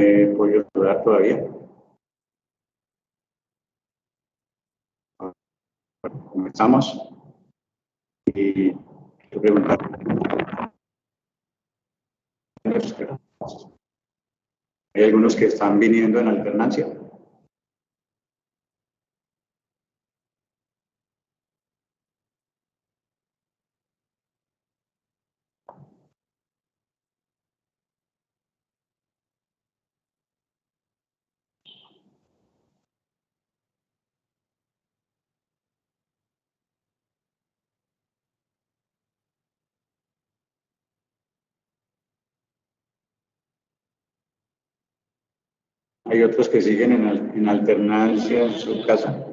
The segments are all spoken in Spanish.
he podido saludar todavía. Comenzamos. Y quiero preguntar. Hay algunos que están viniendo en alternancia. Hay otros que siguen en alternancia en su casa.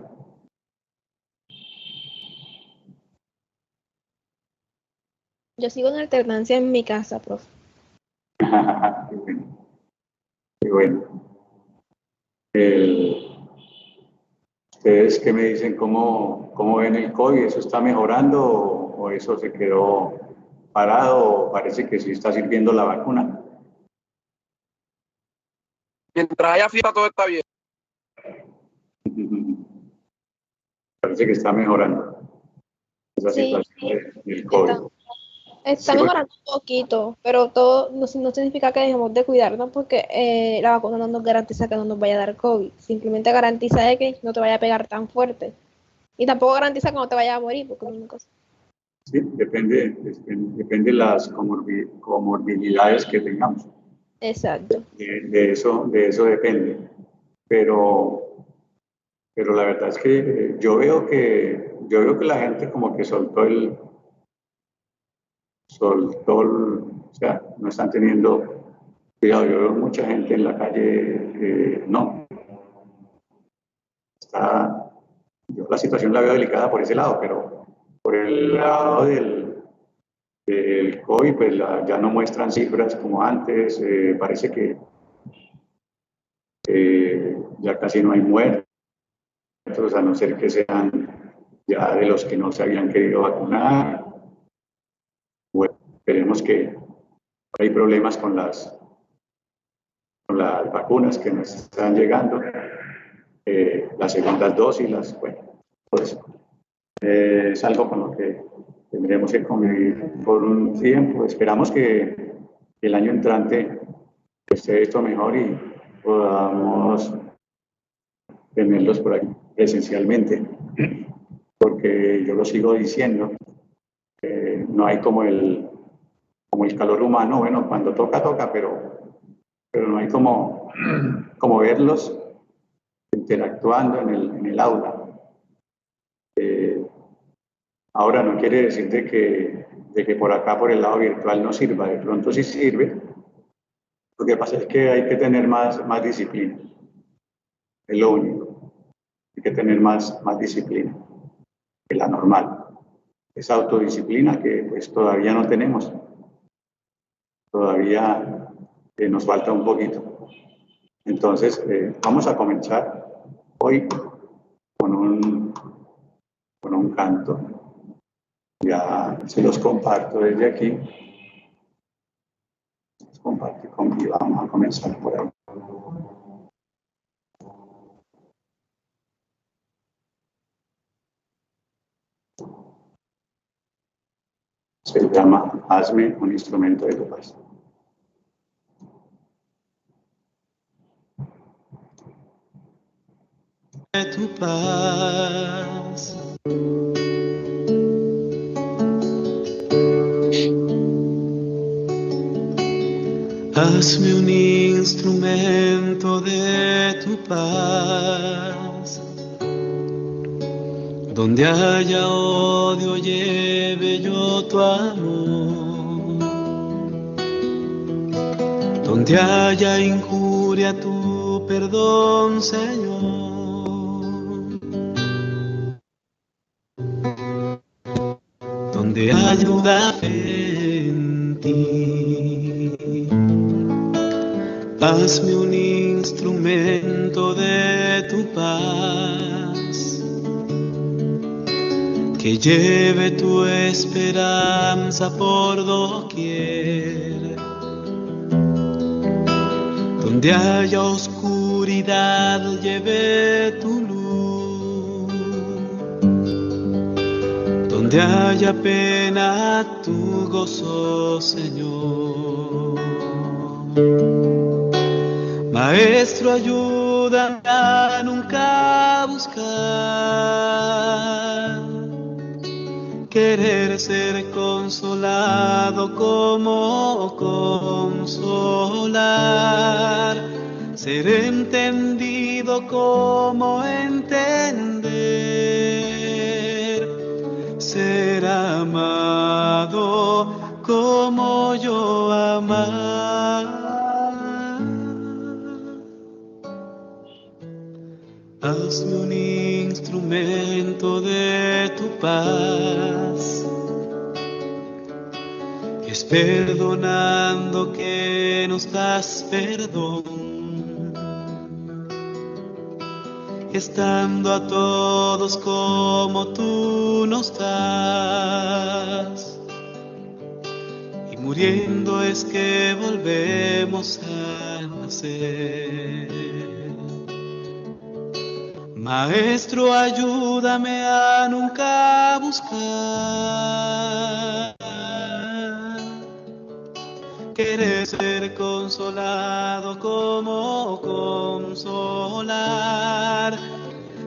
Yo sigo en alternancia en mi casa, profe. Qué bueno. Qué bueno. ¿Ustedes qué me dicen? ¿Cómo ven el COVID? ¿Eso está mejorando o eso se quedó parado o parece que sí está sirviendo la vacuna? Mientras haya fiesta, todo está bien. Parece que está mejorando esa situación del COVID. Está mejorando un poquito, pero todo no significa que dejemos de cuidarnos porque la vacuna no nos garantiza que no nos vaya a dar COVID. Simplemente garantiza de que no te vaya a pegar tan fuerte. Y tampoco garantiza que no te vaya a morir, porque nunca. Sí, depende de las comorbilidades que tengamos. Exacto. De eso depende. Pero la verdad es que yo veo que la gente como que o sea, no están teniendo cuidado. Yo veo mucha gente en la calle, no. Yo la situación la veo delicada por ese lado, pero por el lado del COVID, pues ya no muestran cifras como antes, parece que ya casi no hay muertos, a no ser que sean ya de los que no se habían querido vacunar. Bueno, esperemos que hay problemas con las vacunas que nos están llegando, las segundas dosis, bueno, pues es algo con lo que tendremos que convivir por un tiempo. Esperamos que el año entrante esté esto mejor y podamos tenerlos por aquí esencialmente, porque yo lo sigo diciendo, no hay como el calor humano. Bueno, cuando toca, pero no hay como verlos interactuando en el aula. Ahora no quiere decir de que por acá, por el lado virtual, no sirva. De pronto sí sirve. Lo que pasa es que hay que tener más disciplina. Es lo único. Hay que tener más disciplina que la normal. Esa autodisciplina que pues todavía no tenemos. Todavía nos falta un poquito. Entonces, vamos a comenzar hoy con un canto. Ya se los comparto desde aquí. Los comparto conmigo. Vamos a comenzar por ahí. Se llama Hazme un instrumento de tu paz. De tu paz. Hazme un instrumento de tu paz. Donde haya odio, lleve yo tu amor. Donde haya injuria, tu perdón, Señor. Donde haya duda en ti, hazme un instrumento de tu paz, que lleve tu esperanza por doquier. Donde haya oscuridad, lleve tu luz. Donde haya pena, tu gozo, Señor. Maestro, ayúdame a nunca buscar querer ser consolado como consolar, ser entendido como entender, ser amado como yo amar. Hazme un instrumento de tu paz, es perdonando que nos das perdón, estando a todos como tú nos das, y muriendo es que volvemos a nacer. Maestro, ayúdame a nunca buscar querer ser consolado como consolar,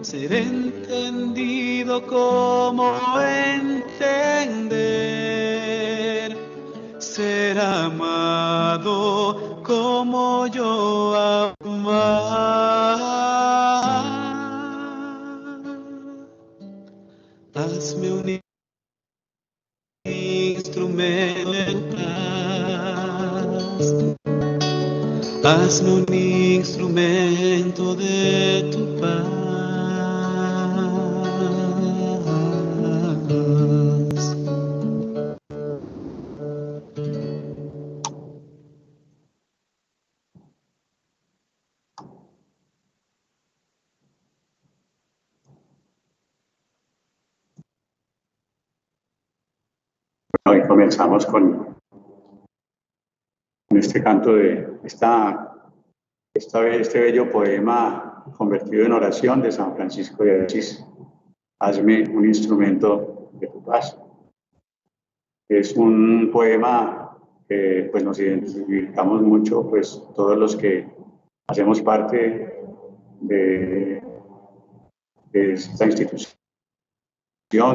ser entendido como entender, ser amado como yo amar. Hazme un instrumento de paz, hazme un instrumento de tu paz. Hoy comenzamos con este canto de este bello poema convertido en oración de San Francisco de Asís. Hazme un instrumento de tu paz. Es un poema que pues, nos identificamos mucho, pues todos los que hacemos parte de esta institución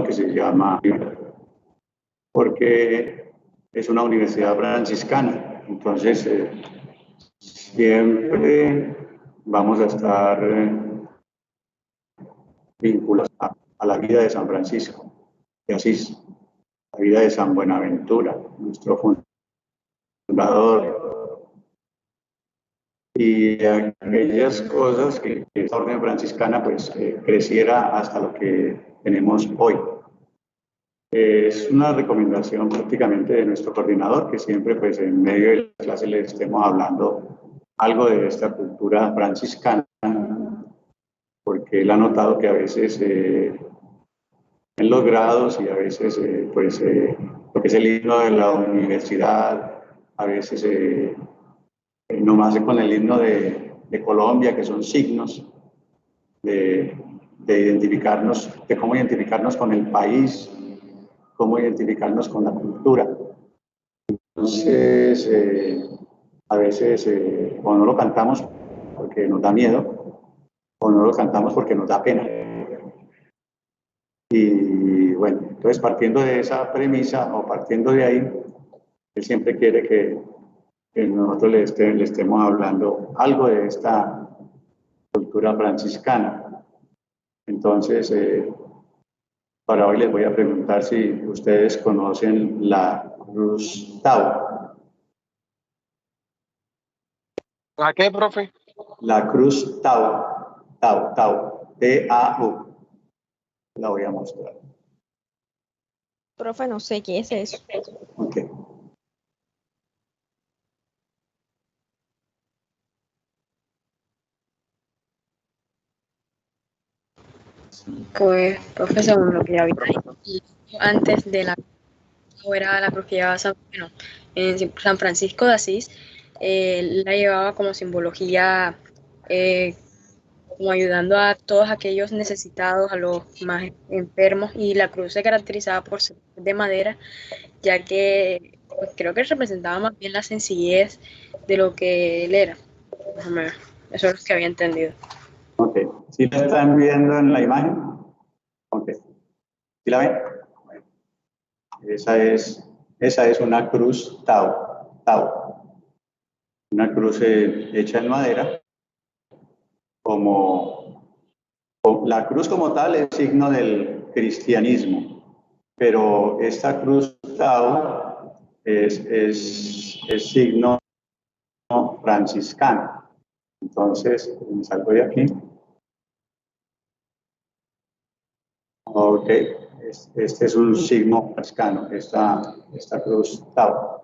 que se llama, porque es una universidad franciscana. Entonces, siempre vamos a estar vinculados a la vida de San Francisco de Asís, la vida de San Buenaventura, nuestro fundador, y aquellas cosas que esta orden franciscana pues creciera hasta lo que tenemos hoy. Es una recomendación prácticamente de nuestro coordinador, que siempre pues en medio de la clase le estemos hablando algo de esta cultura franciscana, porque él ha notado que a veces en los grados y a veces pues lo que es el himno de la universidad, a veces nomás con el himno de Colombia, que son signos de identificarnos, de cómo identificarnos con el país, cómo identificarnos con la cultura. Entonces, a veces o no lo cantamos porque nos da miedo, o no lo cantamos porque nos da pena. Y bueno, entonces partiendo de esa premisa o partiendo de ahí, él siempre quiere que nosotros le estemos hablando algo de esta cultura franciscana. Entonces, para hoy les voy a preguntar si ustedes conocen la Cruz Tau. ¿La qué, profe? La Cruz Tau, T-A-U. La voy a mostrar. Profe, no sé qué es eso. Ok. Pues, profe, según lo que había dicho antes de la era la cruz que llevaba San Francisco de Asís, la llevaba como simbología, como ayudando a todos aquellos necesitados, a los más enfermos, y la cruz se caracterizaba por ser de madera, ya que pues, creo que representaba más bien la sencillez de lo que él era. Más o menos. Eso es lo que había entendido. Ok. ¿Sí la están viendo en la imagen? Ok. ¿Sí la ven? Bueno, esa es una cruz Tau. Una cruz hecha en madera, la cruz como tal es signo del cristianismo, pero esta cruz Tau es signo franciscano. Entonces, me salgo de aquí. Ok, este es un signo franciscano, esta cruz Tau.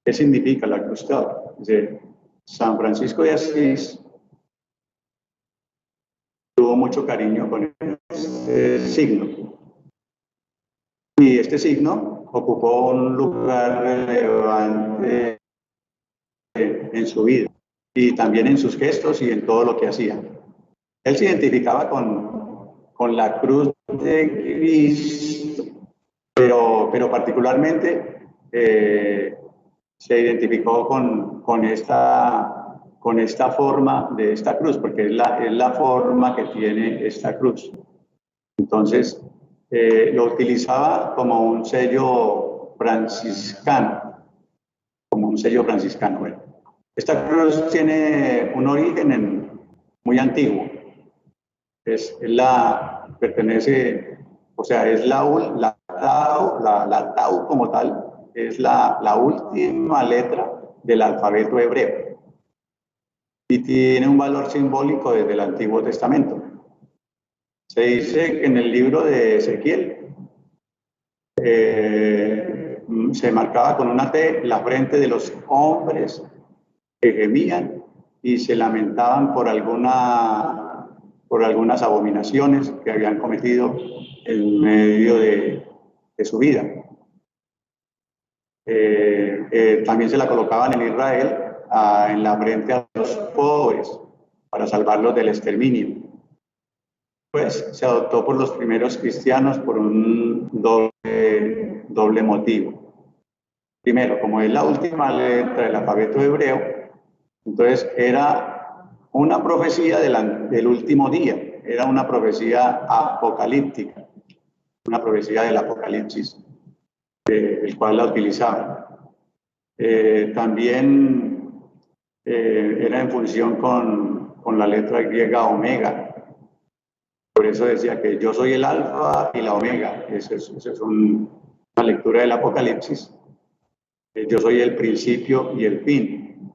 ¿Qué significa la cruz Tau? Dice, San Francisco de Asís tuvo mucho cariño con este signo. Y este signo ocupó un lugar relevante en su vida y también en sus gestos y en todo lo que hacía. Él se identificaba con la cruz de Cristo, pero particularmente se identificó con esta forma de esta cruz, porque es la forma que tiene esta cruz. Entonces, lo utilizaba como un sello franciscano, Bueno, esta cruz tiene un origen muy antiguo. Pertenece, o sea, es la Tau como tal, es la última letra del alfabeto hebreo y tiene un valor simbólico desde el Antiguo Testamento. Se dice que en el libro de Ezequiel se marcaba con una T la frente de los hombres que gemían y se lamentaban por algunas abominaciones que habían cometido en medio de su vida. También se la colocaban en Israel en la frente a los pobres para salvarlos del exterminio. Pues se adoptó por los primeros cristianos por un doble motivo. Primero, como es la última letra del alfabeto hebreo, entonces era una profecía del último día, era una profecía apocalíptica, una profecía del Apocalipsis, el cual la utilizaban. También era en función con la letra griega omega. Por eso decía que yo soy el alfa y la omega. Esa es una lectura del Apocalipsis. Yo soy el principio y el fin.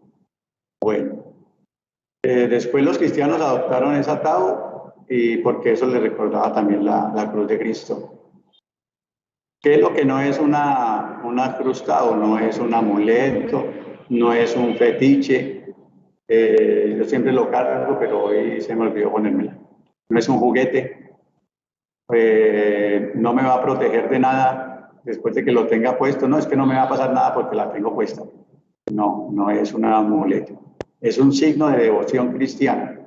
Bueno, después los cristianos adoptaron esa Tau y porque eso les recordaba también la cruz de Cristo. ¿Qué es lo que no es una cruz Tau? No es un amuleto, no es un fetiche. Yo siempre lo cargo, pero hoy se me olvidó ponérmela. No es un juguete. No me va a proteger de nada después de que lo tenga puesto. No, es que no me va a pasar nada porque la tengo puesta. No es un amuleto. Es un signo de devoción cristiana.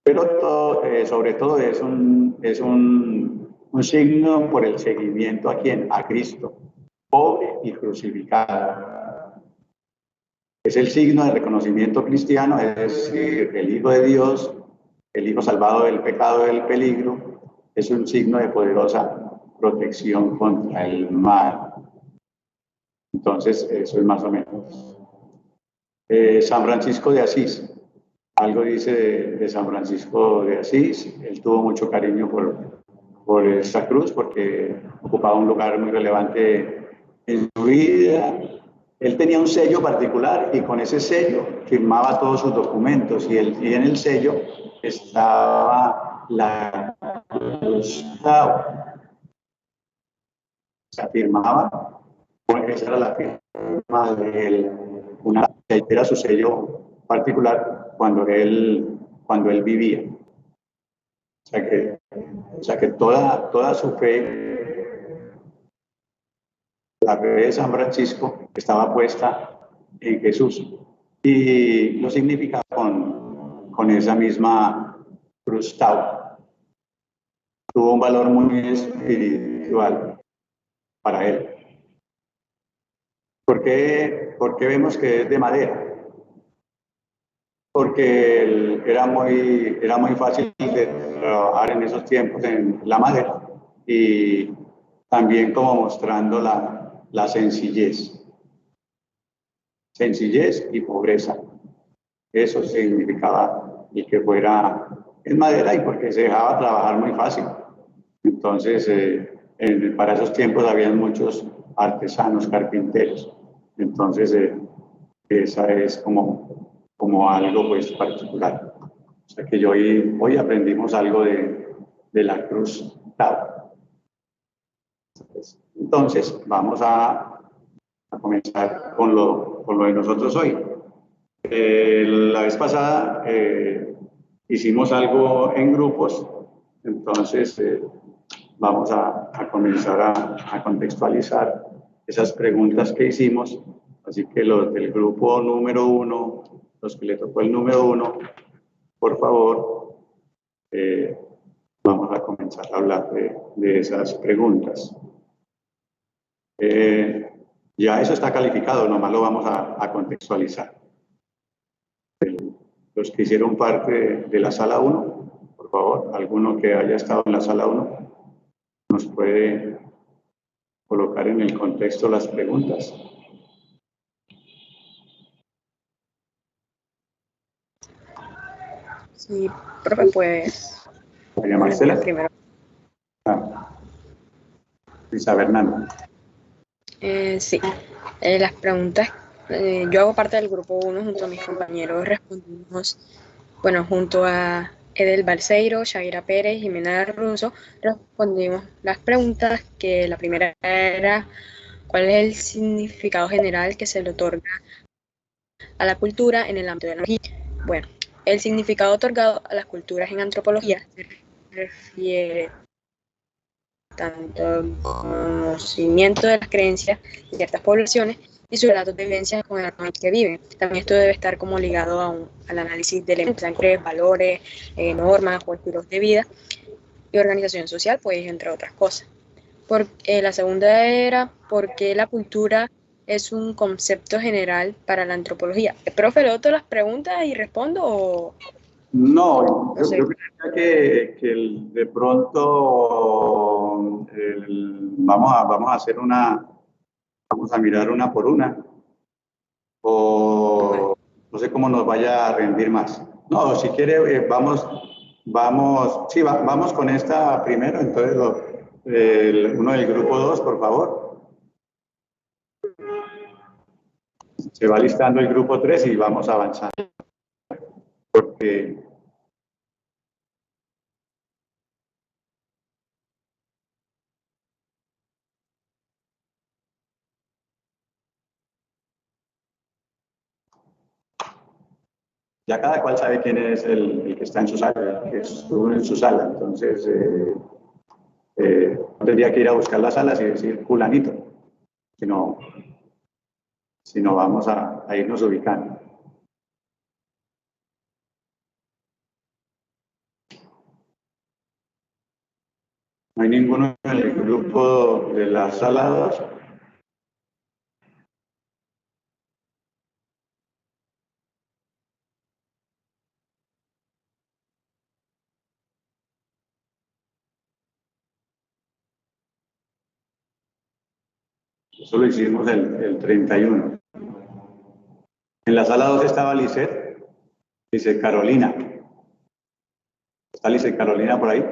Pero sobre todo es un signo por el seguimiento ¿a quién? A Cristo, pobre y crucificado. Es el signo de reconocimiento cristiano, es decir, el Hijo de Dios, el Hijo salvado del pecado, del peligro, es un signo de poderosa protección contra el mal. Entonces, eso es más o menos. San Francisco de Asís. Algo dice de San Francisco de Asís. Él tuvo mucho cariño por esta cruz porque ocupaba un lugar muy relevante en su vida. Él tenía un sello particular y con ese sello firmaba todos sus documentos y en el sello estaba la cruz Tau. Se firmaba, esa era la firma de él, era su sello particular cuando él vivía. O sea que toda su fe La fe de San Francisco estaba puesta en Jesús y lo significaba con esa misma cruz Tau. Tuvo un valor muy espiritual para él. ¿Por qué vemos que es de madera? Porque era muy fácil de trabajar en esos tiempos en la madera y también como mostrando la sencillez y pobreza. Eso significaba y que fuera en madera y porque se dejaba trabajar muy fácil. Entonces, para esos tiempos habían muchos artesanos, carpinteros. Entonces, esa es como algo pues particular. O sea que hoy aprendimos algo de la cruz Tau. Entonces, vamos a comenzar con lo de nosotros hoy. La vez pasada hicimos algo en grupos, entonces vamos a comenzar a contextualizar esas preguntas que hicimos. Así que los del grupo número 1, los que le tocó el número 1, por favor, vamos a comenzar a hablar de esas preguntas. Ya eso está calificado, nomás lo vamos a contextualizar. Los que hicieron parte de la sala 1, por favor, alguno que haya estado en la sala 1, nos puede colocar en el contexto las preguntas. Sí, profe, pues. María Marcela. Primero. Luisa Fernanda. Sí, las preguntas, yo hago parte del grupo 1 junto a mis compañeros, respondimos, bueno, junto a Edel Balseiro, Shaira Pérez, Jimena Russo, respondimos las preguntas, que la primera era, ¿cuál es el significado general que se le otorga a la cultura en el ámbito de la antropología? Bueno, el significado otorgado a las culturas en antropología se refiere tanto al conocimiento de las creencias de ciertas poblaciones y sus relatos de vivencias con el entorno en que viven. También esto debe estar como ligado al análisis de lenguaje, valores, normas o estilos de vida y organización social, pues entre otras cosas. La segunda era ¿por qué la cultura es un concepto general para la antropología? ¿Profe, leo todas las preguntas y respondo o...? No, No sé. yo creía que de pronto vamos a hacer vamos a mirar una por una, o no sé cómo nos vaya a rendir más. No, si quiere, vamos con esta primero, entonces uno del grupo 2, por favor. Se va listando el grupo 3 y vamos avanzando. Porque ya cada cual sabe quién es el que está en su sala, el que estuvo en su sala. Entonces, no tendría que ir a buscar las salas y decir fulanito, sino vamos a irnos ubicando. No hay ninguno en el grupo de la sala 2. Eso lo hicimos el 31. En la sala 2 estaba Lisette Carolina. ¿Está Lisette Carolina por ahí?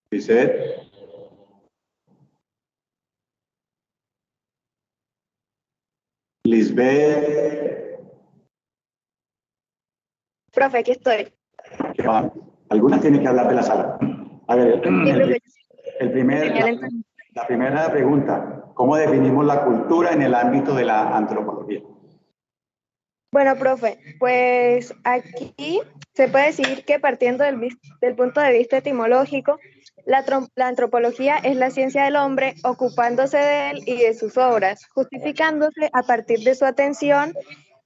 Lisette. Lisbeth. Profe, aquí estoy. Alguna tiene que hablar de la sala. A ver, la primera pregunta, ¿cómo definimos la cultura en el ámbito de la antropología? Bueno, profe, pues aquí se puede decir que partiendo del punto de vista etimológico, La antropología es la ciencia del hombre ocupándose de él y de sus obras, justificándose a partir de su atención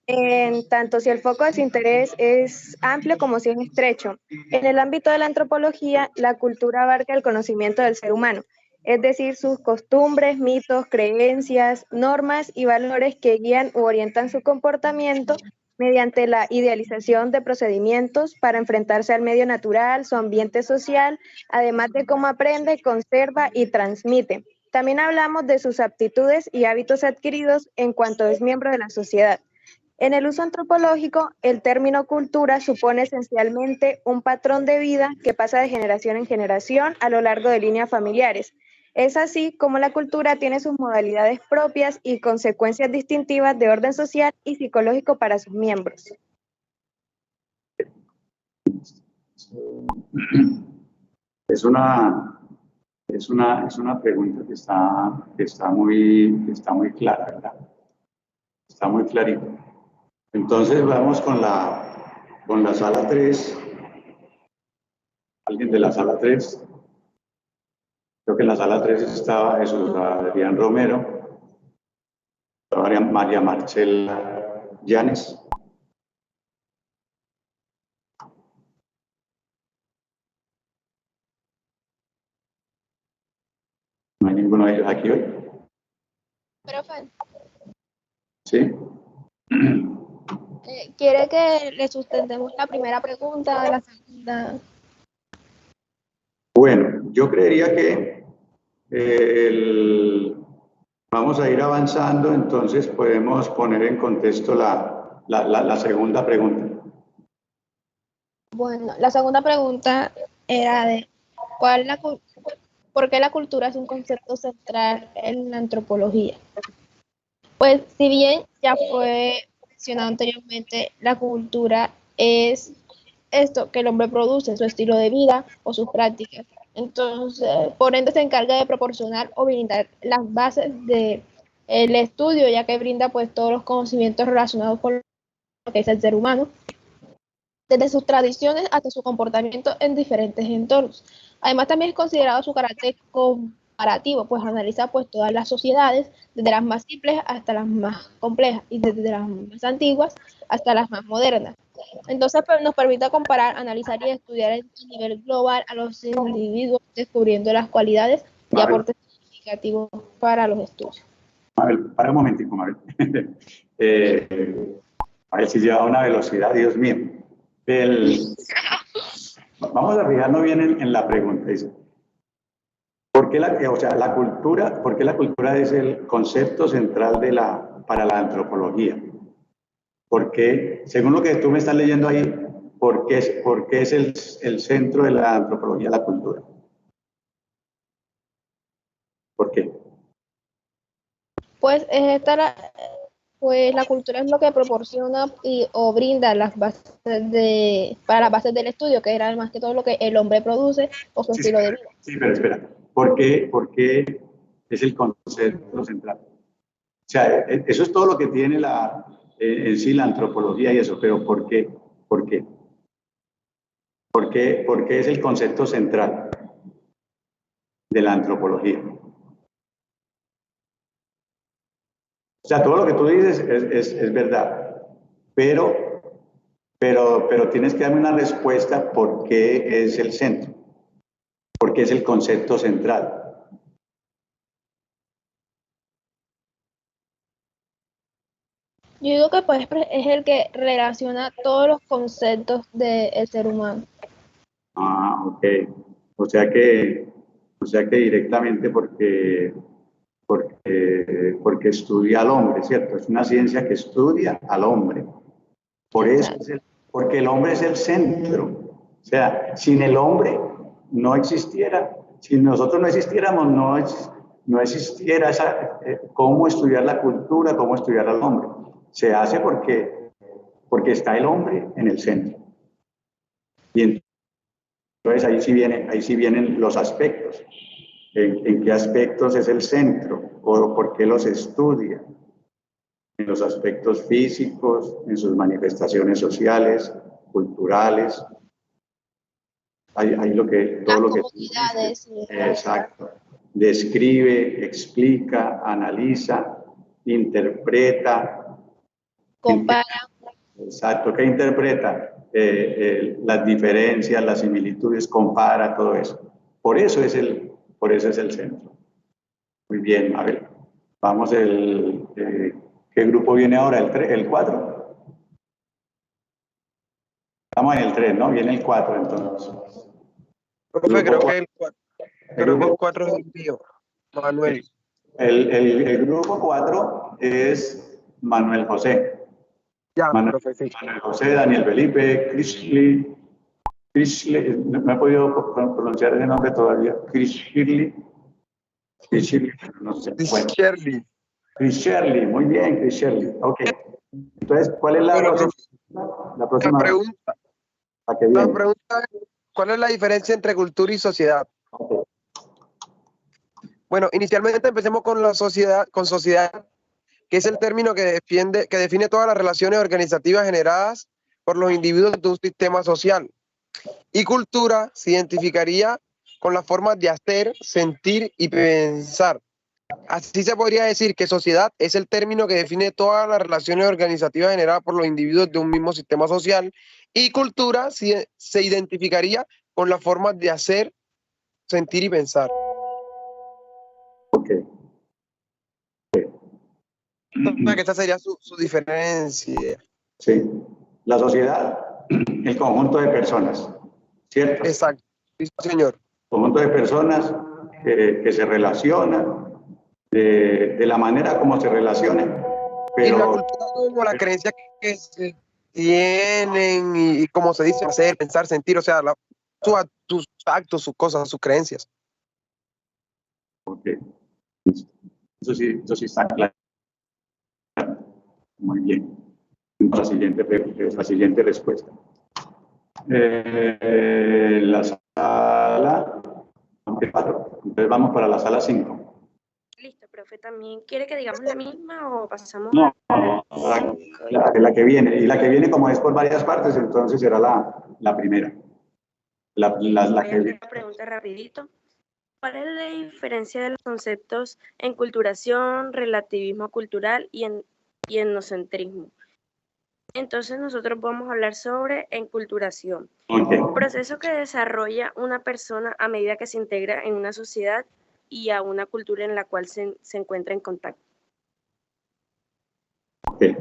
en tanto si el foco de su interés es amplio como si es estrecho. En el ámbito de la antropología, la cultura abarca el conocimiento del ser humano, es decir, sus costumbres, mitos, creencias, normas y valores que guían u orientan su comportamiento mediante la idealización de procedimientos para enfrentarse al medio natural, su ambiente social, además de cómo aprende, conserva y transmite. También hablamos de sus aptitudes y hábitos adquiridos en cuanto es miembro de la sociedad. En el uso antropológico, el término cultura supone esencialmente un patrón de vida que pasa de generación en generación a lo largo de líneas familiares. Es así como la cultura tiene sus modalidades propias y consecuencias distintivas de orden social y psicológico para sus miembros. Es una pregunta que está muy clara, ¿verdad? Está muy clarita. Entonces vamos con la sala 3. ¿Alguien de la sala 3? Creo que en la sala 3 estaba Jesús Adrián Romero, María Marcela Llanes. No hay ninguno de ellos aquí hoy. Profe, ¿Sí? ¿quiere que le sustentemos la primera pregunta, la segunda? Bueno, yo creería que vamos a ir avanzando, entonces podemos poner en contexto la segunda pregunta. Bueno, la segunda pregunta era de ¿por qué la cultura es un concepto central en la antropología? Pues si bien ya fue mencionado anteriormente, la cultura es esto que el hombre produce, su estilo de vida o sus prácticas. Entonces, por ende se encarga de proporcionar o brindar las bases del estudio, ya que brinda pues todos los conocimientos relacionados con lo que es el ser humano, desde sus tradiciones hasta su comportamiento en diferentes entornos. Además, también es considerado su carácter comparativo, pues analiza pues todas las sociedades, desde las más simples hasta las más complejas, y desde las más antiguas hasta las más modernas. Entonces, pues, nos permite comparar, analizar y estudiar a nivel global a los individuos, descubriendo las cualidades y aportes significativos para los estudios. Mabel, para un momentico, Mabel. A ver si lleva una velocidad, Dios mío. Vamos a fijarnos bien en la pregunta. Dice, ¿por qué la cultura es el concepto central para la antropología? Porque, según lo que tú me estás leyendo ahí, ¿por qué es el centro de la antropología la cultura? ¿Por qué? Pues la cultura es lo que proporciona o brinda las bases para las bases del estudio, que era más que todo lo que el hombre produce o su estilo de vida. Sí, pero espera. ¿Por qué es el concepto central? O sea, eso es todo lo que tiene en sí la antropología y eso, pero ¿por qué? ¿Por qué? ¿Por qué es el concepto central de la antropología? O sea, todo lo que tú dices es verdad, pero tienes que darme una respuesta por qué es el centro, por qué es el concepto central. Yo digo que pues es el que relaciona todos los conceptos del ser humano. Ah, ok. O sea que directamente porque estudia al hombre, ¿cierto? Es una ciencia que estudia al hombre. Por eso porque el hombre es el centro. O sea, sin el hombre no existiera, si nosotros no existiéramos, no existiera cómo estudiar la cultura, cómo estudiar al hombre. Se hace porque está el hombre en el centro. Y entonces ahí sí vienen los aspectos. ¿En qué aspectos es el centro? ¿O por qué los estudia? En los aspectos físicos, en sus manifestaciones sociales, culturales. Ahí todo Las lo que comunidades. exacto. Describe, explica, analiza, interpreta. Compara. Exacto, ¿qué interpreta? Las diferencias, las similitudes, compara todo eso. Por eso es el centro. Muy bien, a ver, vamos ¿qué grupo viene ahora? ¿El 4? Estamos en el 3, ¿no? Viene el 4, entonces. Profe, Grupo creo que el grupo, 4 es el mío, Manuel. el grupo 4 es Manuel José. Ya, Manuel, profe, sí. Manuel José, Daniel Felipe, Krishli, no he podido pronunciar ese nombre todavía. Krishli, no sé. Bueno, Shirley. Chris Shirley, muy bien, Chris Shirley. Ok. Entonces, ¿cuál es la Bueno, próxima? profe, La próxima. ¿A qué la viene? pregunta es, ¿cuál es la diferencia entre cultura y sociedad? Ok. Bueno, inicialmente empecemos con sociedad, que es el término que define todas las relaciones organizativas generadas por los individuos de un sistema social. Y cultura se identificaría con las formas de hacer, sentir y pensar. Así se podría decir que sociedad es el término que define todas las relaciones organizativas generadas por los individuos de un mismo sistema social, y cultura se identificaría con las formas de hacer, sentir y pensar. Ok. O sea, que esta sería su diferencia. Sí. La sociedad, el conjunto de personas, ¿cierto? Exacto. Sí, señor. Conjunto de personas que se relacionan de la manera como se relacionan, Y la pero cultura como la creencia que se tienen y como se dice, hacer, pensar, sentir, o sea, sus actos, sus cosas, sus creencias. okay. Eso sí está claro. Muy bien. La siguiente respuesta. La sala 4. Entonces vamos para la sala 5. Listo, profe. ¿También quiere que digamos la misma o pasamos No, a la que viene. Y la que viene, como es por varias partes, entonces será la primera. La Voy que a hacer viene. la pregunta rapidito. ¿Cuál es la diferencia de los conceptos enculturación, relativismo cultural y etnocentrismo? Entonces nosotros vamos a hablar sobre enculturación. Okay. Proceso que desarrolla una persona a medida que se integra en una sociedad y a una cultura en la cual se encuentra en contacto. Okay.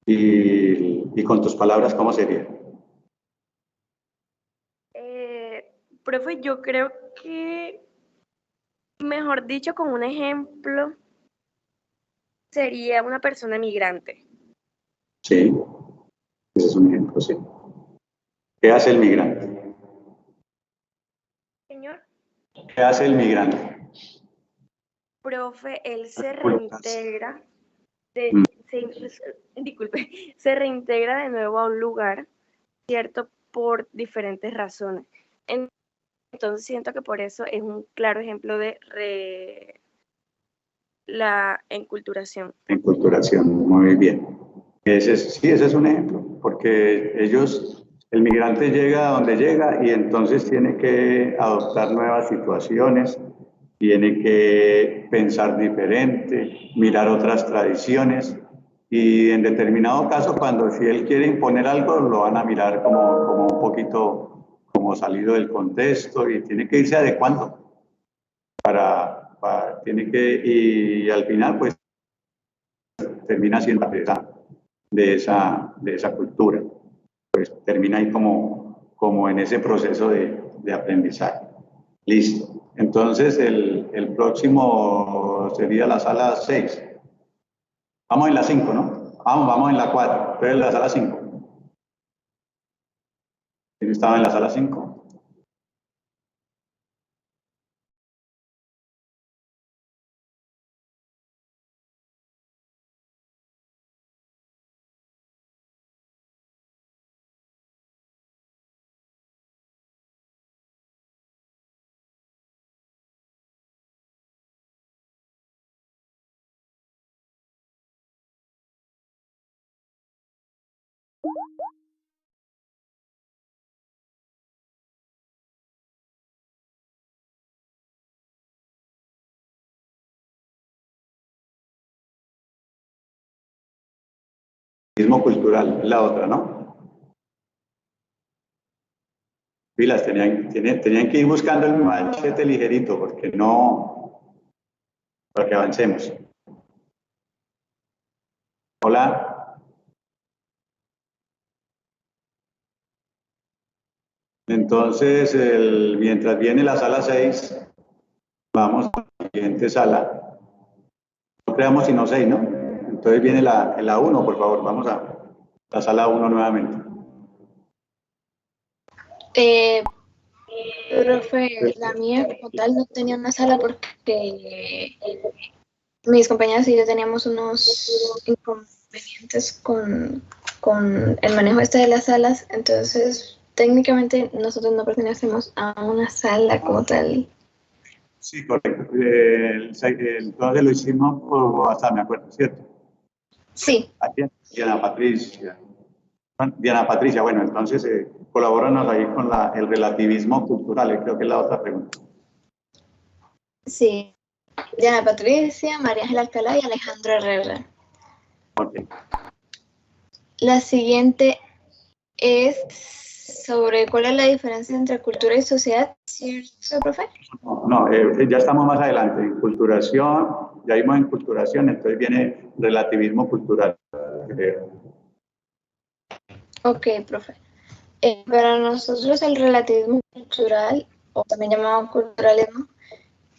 Y con tus palabras, ¿cómo sería? Profe, yo creo que, mejor dicho, con un ejemplo, sería una persona migrante. Sí, ese es un ejemplo, sí. ¿Qué hace el migrante? Señor, ¿Qué hace el migrante? profe, él se Culpas. reintegra, Mm. disculpe, se reintegra de nuevo a un lugar, ¿cierto? Por diferentes razones. Entonces siento que por eso es un claro ejemplo de la enculturación. Enculturación, muy bien. Sí, ese es un ejemplo, porque el migrante llega a donde llega y entonces tiene que adoptar nuevas situaciones, tiene que pensar diferente, mirar otras tradiciones y en determinado caso, cuando si él quiere imponer algo, lo van a mirar como un poquito como salido del contexto y tiene que irse adecuando y al final pues termina siendo de esa cultura. Pues termina ahí como en ese proceso de aprendizaje. Listo. Entonces el próximo sería la sala 6. Vamos en la 5, ¿no? Vamos en la 4. Entonces la sala 5. ¿Quién estaba en la sala 5? cultural, la otra, ¿no? Pilas, tenían que ir buscando el machete ligerito, porque no, para que avancemos. Hola. Entonces, mientras viene la sala 6, vamos a la siguiente sala. No creamos sino 6, ¿no? Entonces viene la 1, por favor, vamos a la sala 1 nuevamente. Profe, la mía como tal no tenía una sala porque mis compañeras y yo teníamos unos inconvenientes con el manejo de las salas, entonces técnicamente nosotros no pertenecemos a una sala como tal. Sí, correcto. Entonces lo hicimos por WhatsApp, me acuerdo, ¿cierto? Sí. Aquí, Diana Patricia. Diana Patricia, bueno, entonces colabóranos ahí con el relativismo cultural, creo que es la otra pregunta. Sí. Diana Patricia, María Ángela Alcalá y Alejandro Herrera. Okay. La siguiente es sobre cuál es la diferencia entre cultura y sociedad, ¿cierto, profe? No, ya estamos más adelante, en culturación, ya vimos en culturación, entonces viene relativismo cultural. Ok, profe. Para nosotros el relativismo cultural, o también llamado culturalismo,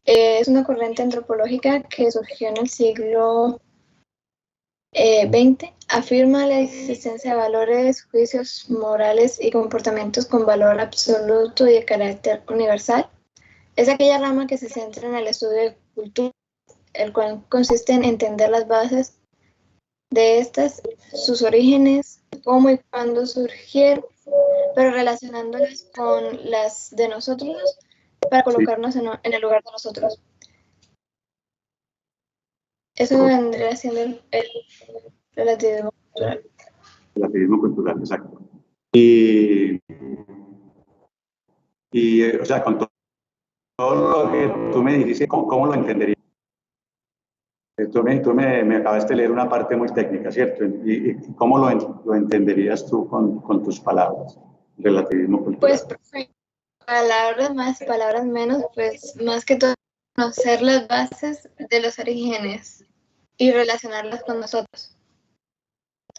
es una corriente antropológica que surgió en el siglo XX. Afirma la existencia de valores, juicios morales y comportamientos con valor absoluto y de carácter universal. Es aquella rama que se centra en el estudio de cultura, el cual consiste en entender las bases de estas, sus orígenes, cómo y cuándo surgieron, pero relacionándolas con las de nosotros para colocarnos en el lugar de nosotros. Eso vendría siendo el relativismo cultural. Relativismo cultural, exacto. O sea, con todo lo que tú me dijiste, ¿cómo lo entenderías? Tú me acabaste de leer una parte muy técnica, ¿cierto? ¿Y cómo lo entenderías tú con tus palabras? Relativismo cultural. Pues, profe, palabras más, palabras menos, pues más que todo conocer las bases de los orígenes y relacionarlas con nosotros.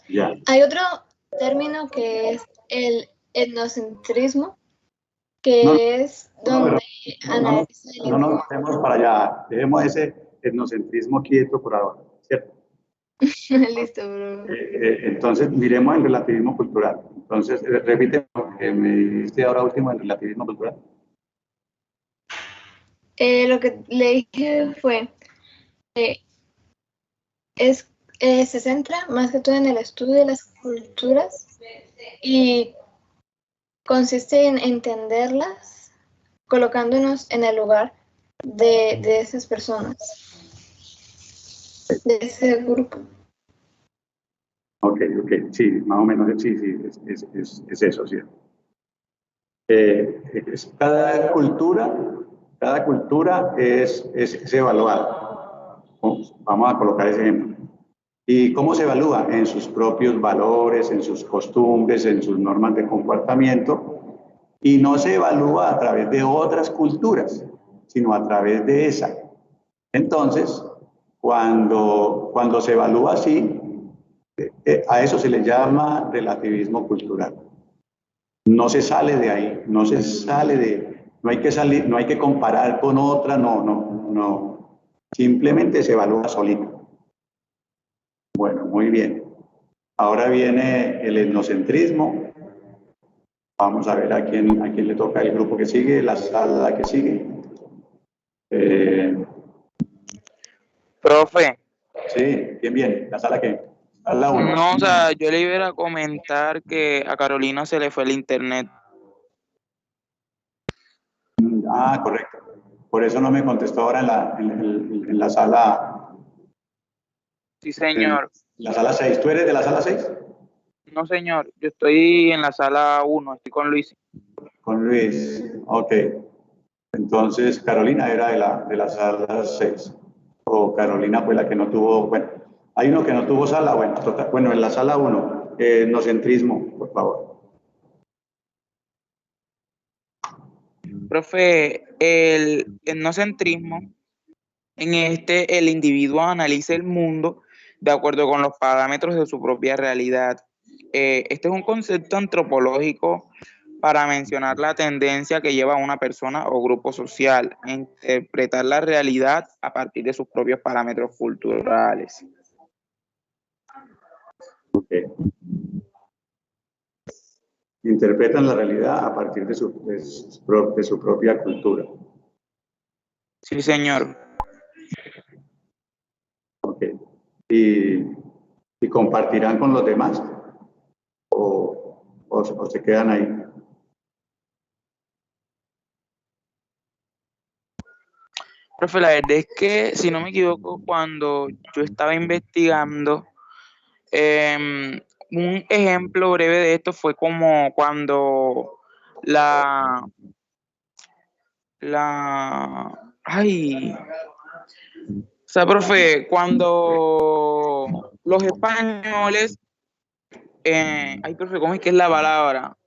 Ya. Hay otro término que es el etnocentrismo, que es donde analiza el no nos vamos para allá, dejemos ese etnocentrismo quieto por ahora, ¿cierto? Listo, bro. Entonces, miremos el relativismo cultural. Entonces, repite lo que me dijiste ahora último, el relativismo cultural. Lo que le dije fue, se centra más que todo en el estudio de las culturas y consiste en entenderlas colocándonos en el lugar de esas personas, de ese grupo. Ok, sí, más o menos, sí, es eso, sí. Cada cultura es evaluada. Vamos a colocar ese ejemplo. ¿Y cómo se evalúa? En sus propios valores, en sus costumbres, en sus normas de comportamiento. Y no se evalúa a través de otras culturas, sino a través de esa. Entonces, cuando se evalúa así, a eso se le llama relativismo cultural. No se sale de ahí, no hay que comparar con otra, no. Simplemente se evalúa solito. Bueno, muy bien. Ahora viene el etnocentrismo. Vamos a ver a quién le toca el grupo que sigue, la sala que sigue. Profe. Sí, ¿quién viene? ¿La sala qué? ¿La 1? No, o sea, yo le iba a comentar que a Carolina se le fue el internet. Ah, correcto. Por eso no me contestó ahora en la sala. Sí, señor. La sala 6. ¿Tú eres de la sala 6? No, señor. Yo estoy en la sala 1, estoy con Luis. Con Luis, ok. Entonces, Carolina era de la sala 6. O Carolina fue la que no tuvo, bueno, Hay uno que no tuvo sala, bueno, total, bueno, en la sala 1, etnocentrismo, por favor. Profe, el etnocentrismo, en este el individuo analiza el mundo de acuerdo con los parámetros de su propia realidad. Este es un concepto antropológico para mencionar la tendencia que lleva a una persona o grupo social a interpretar la realidad a partir de sus propios parámetros culturales. Okay. Interpretan la realidad a partir de su propia cultura. Sí, señor. Okay. ¿Y compartirán con los demás? ¿O se quedan ahí? Profe, la verdad es que, si no me equivoco, cuando yo estaba investigando, un ejemplo breve de esto fue como cuando ay, o sea, profe, cuando los españoles, ay, profe, ¿cómo es que es la palabra?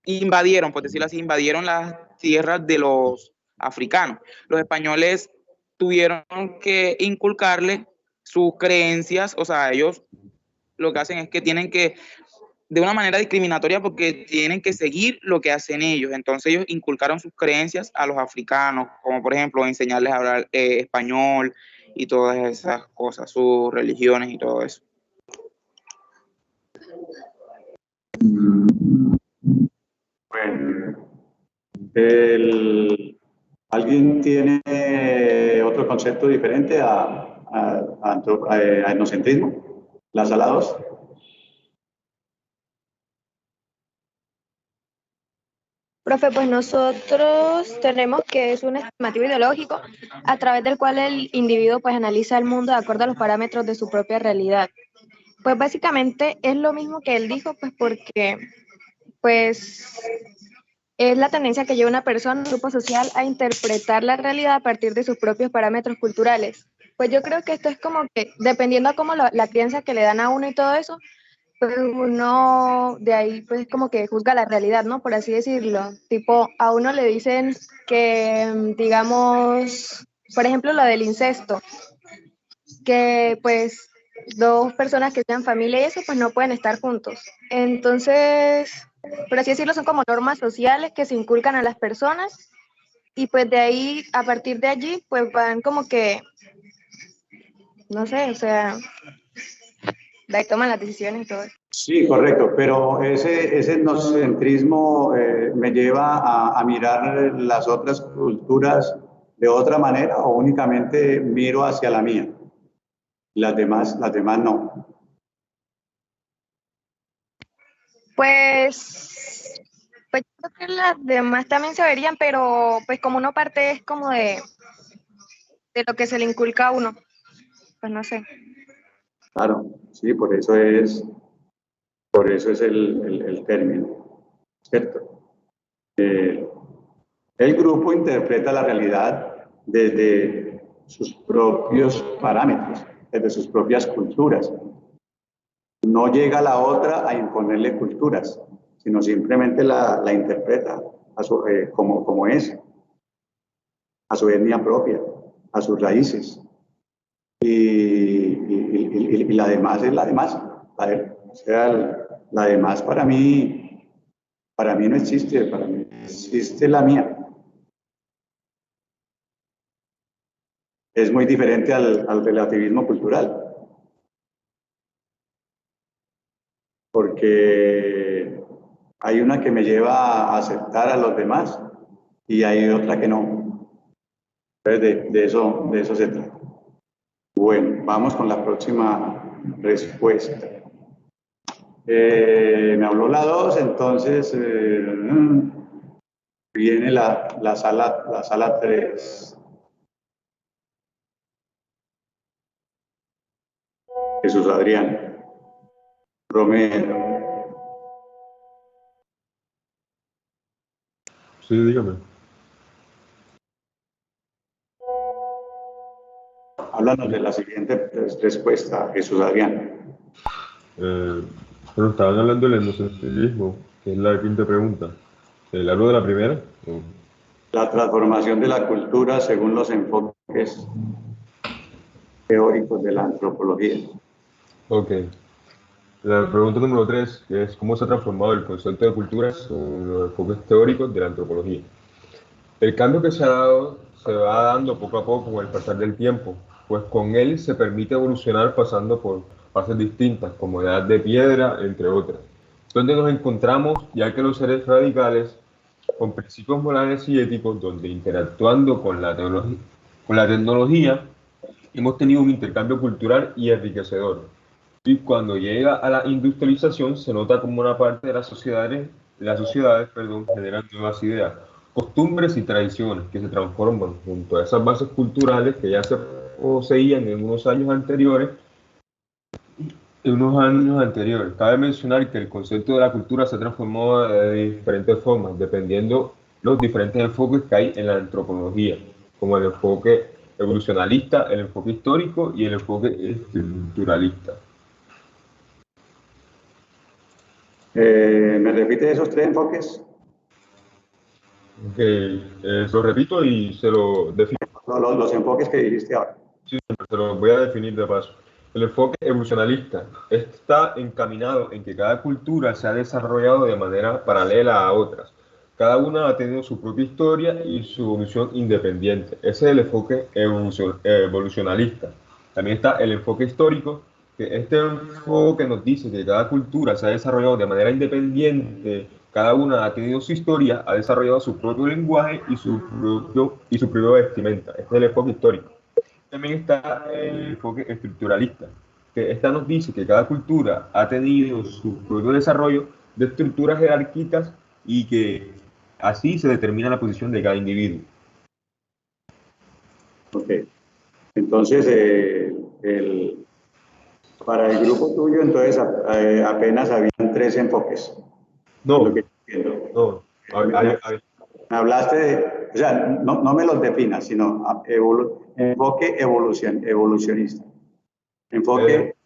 Invadieron, por decirlo así, invadieron las tierras de los africanos. Los españoles tuvieron que inculcarle sus creencias, o sea, ellos lo que hacen es que tienen que, de una manera discriminatoria, porque tienen que seguir lo que hacen ellos. Entonces ellos inculcaron sus creencias a los africanos, como por ejemplo enseñarles a hablar español y todas esas cosas, sus religiones y todo eso. Bueno, ¿alguien tiene otro concepto diferente a etnocentrismo? ¿La sala 2? Profe, pues nosotros tenemos que es un estimativo ideológico a través del cual el individuo pues analiza el mundo de acuerdo a los parámetros de su propia realidad. Pues básicamente es lo mismo que él dijo, pues porque pues es la tendencia que lleva una persona, un grupo social, a interpretar la realidad a partir de sus propios parámetros culturales. Pues yo creo que esto es como que, dependiendo a cómo la crianza que le dan a uno y todo eso, pues uno de ahí pues como que juzga la realidad, ¿no? Por así decirlo. Tipo, a uno le dicen que, digamos, por ejemplo, lo del incesto, que pues dos personas que sean familia y eso, pues no pueden estar juntos. Entonces, por así decirlo, son como normas sociales que se inculcan a las personas y pues de ahí, a partir de allí, pues van como que, no sé, o sea, de ahí toman las decisiones y todo eso. Sí, correcto, pero ese etnocentrismo me lleva a mirar las otras culturas de otra manera o únicamente miro hacia la mía. Las demás no. Pues yo creo que las demás también se verían, pero pues como uno parte es como de lo que se le inculca a uno, pues no sé. Claro, sí, por eso es el término, ¿cierto? El grupo interpreta la realidad desde sus propios parámetros, desde sus propias culturas. No llega la otra a imponerle culturas, sino simplemente la interpreta como es, a su etnia propia, a sus raíces. Y la demás es la demás. O sea, la demás para mí no existe, para mí existe la mía. Es muy diferente al relativismo cultural, porque hay una que me lleva a aceptar a los demás y hay otra que no. Entonces, de eso se trata. Bueno, vamos con la próxima respuesta. Me habló la 2, entonces viene la sala 3. Jesús Adrián Romero. Sí, dígame. Háblanos de la siguiente respuesta, Jesús Adrián. Bueno, estaban hablando del etnocentrismo, que es la quinta pregunta. ¿Hablo de la primera? ¿O? La transformación de la cultura según los enfoques teóricos de la antropología. Ok. La pregunta número 3, que es ¿cómo se ha transformado el concepto de cultura según los enfoques teóricos de la antropología? El cambio que se ha dado se va dando poco a poco con el pasar del tiempo, pues con él se permite evolucionar pasando por fases distintas, como edad de piedra, entre otras, donde nos encontramos ya que los seres radicales, con principios morales y éticos, donde interactuando con la tecnología, hemos tenido un intercambio cultural y enriquecedor. Y cuando llega a la industrialización se nota como una parte de las sociedades generan nuevas ideas, costumbres y tradiciones que se transforman junto a esas bases culturales que ya se poseían en unos años anteriores. Cabe mencionar que el concepto de la cultura se ha transformado de diferentes formas, dependiendo los diferentes enfoques que hay en la antropología, como el enfoque evolucionalista, el enfoque histórico y el enfoque estructuralista. ¿Me repite esos 3 enfoques? Ok, se lo repito y se lo defino. Los enfoques que dijiste ahora. Sí, se lo voy a definir de paso. El enfoque evolucionalista está encaminado en que cada cultura se ha desarrollado de manera paralela a otras. Cada una ha tenido su propia historia y su evolución independiente. Ese es el enfoque evolucionalista. También está el enfoque histórico, que este enfoque nos dice que cada cultura se ha desarrollado de manera independiente. Cada una ha tenido su historia, ha desarrollado su propio lenguaje y su propia vestimenta. Este es el enfoque histórico. También está el enfoque estructuralista, que esta nos dice que cada cultura ha tenido su propio desarrollo de estructuras jerárquicas y que así se determina la posición de cada individuo. Ok. Entonces, para el grupo tuyo, entonces apenas habían 3 enfoques. No, Lo que entiendo. no. Me hablaste de, o sea, no me los definas, sino enfoque evolucionista. Enfoque.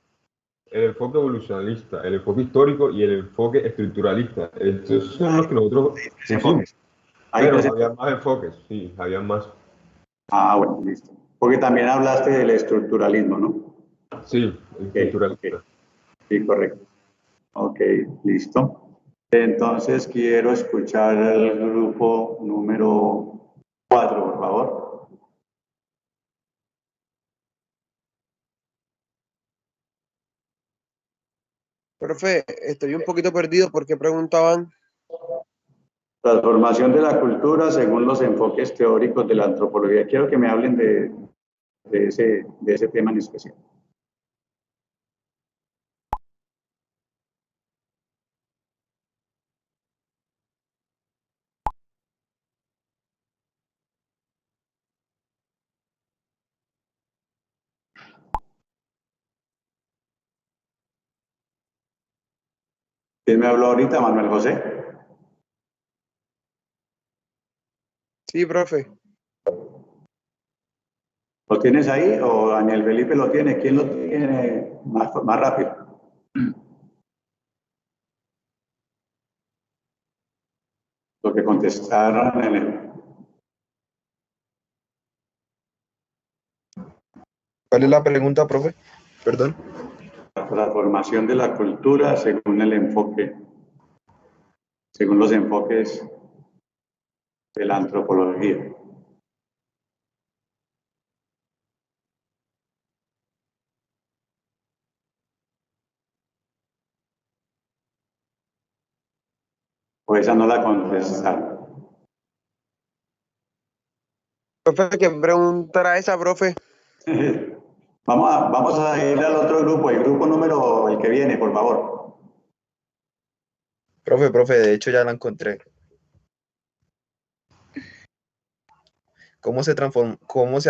El enfoque evolucionalista, el enfoque histórico y el enfoque estructuralista. Estos son los que nosotros pusimos. Pero había más enfoques, sí, había más. Ah, bueno, listo. Porque también hablaste del estructuralismo, ¿no? Sí, el estructuralista. Okay. Sí, correcto. Ok, listo. Entonces quiero escuchar al grupo número 4, por favor. Profe, estoy un poquito perdido porque preguntaban. Transformación de la cultura según los enfoques teóricos de la antropología. Quiero que me hablen de ese tema en especial. ¿Quién me habló ahorita, Manuel José? Sí, profe. ¿Lo tienes ahí o Daniel Felipe lo tiene? ¿Quién lo tiene más rápido? Lo que contestaron en el... ¿Cuál es la pregunta, profe? Perdón. La transformación de la cultura según el enfoque, según los enfoques de la antropología. O esa no la contestaron. Profe, ¿qué pregunta era esa, profe? Vamos a ir al otro grupo, el grupo número, el que viene, por favor. Profe, de hecho ya la encontré. ¿Cómo se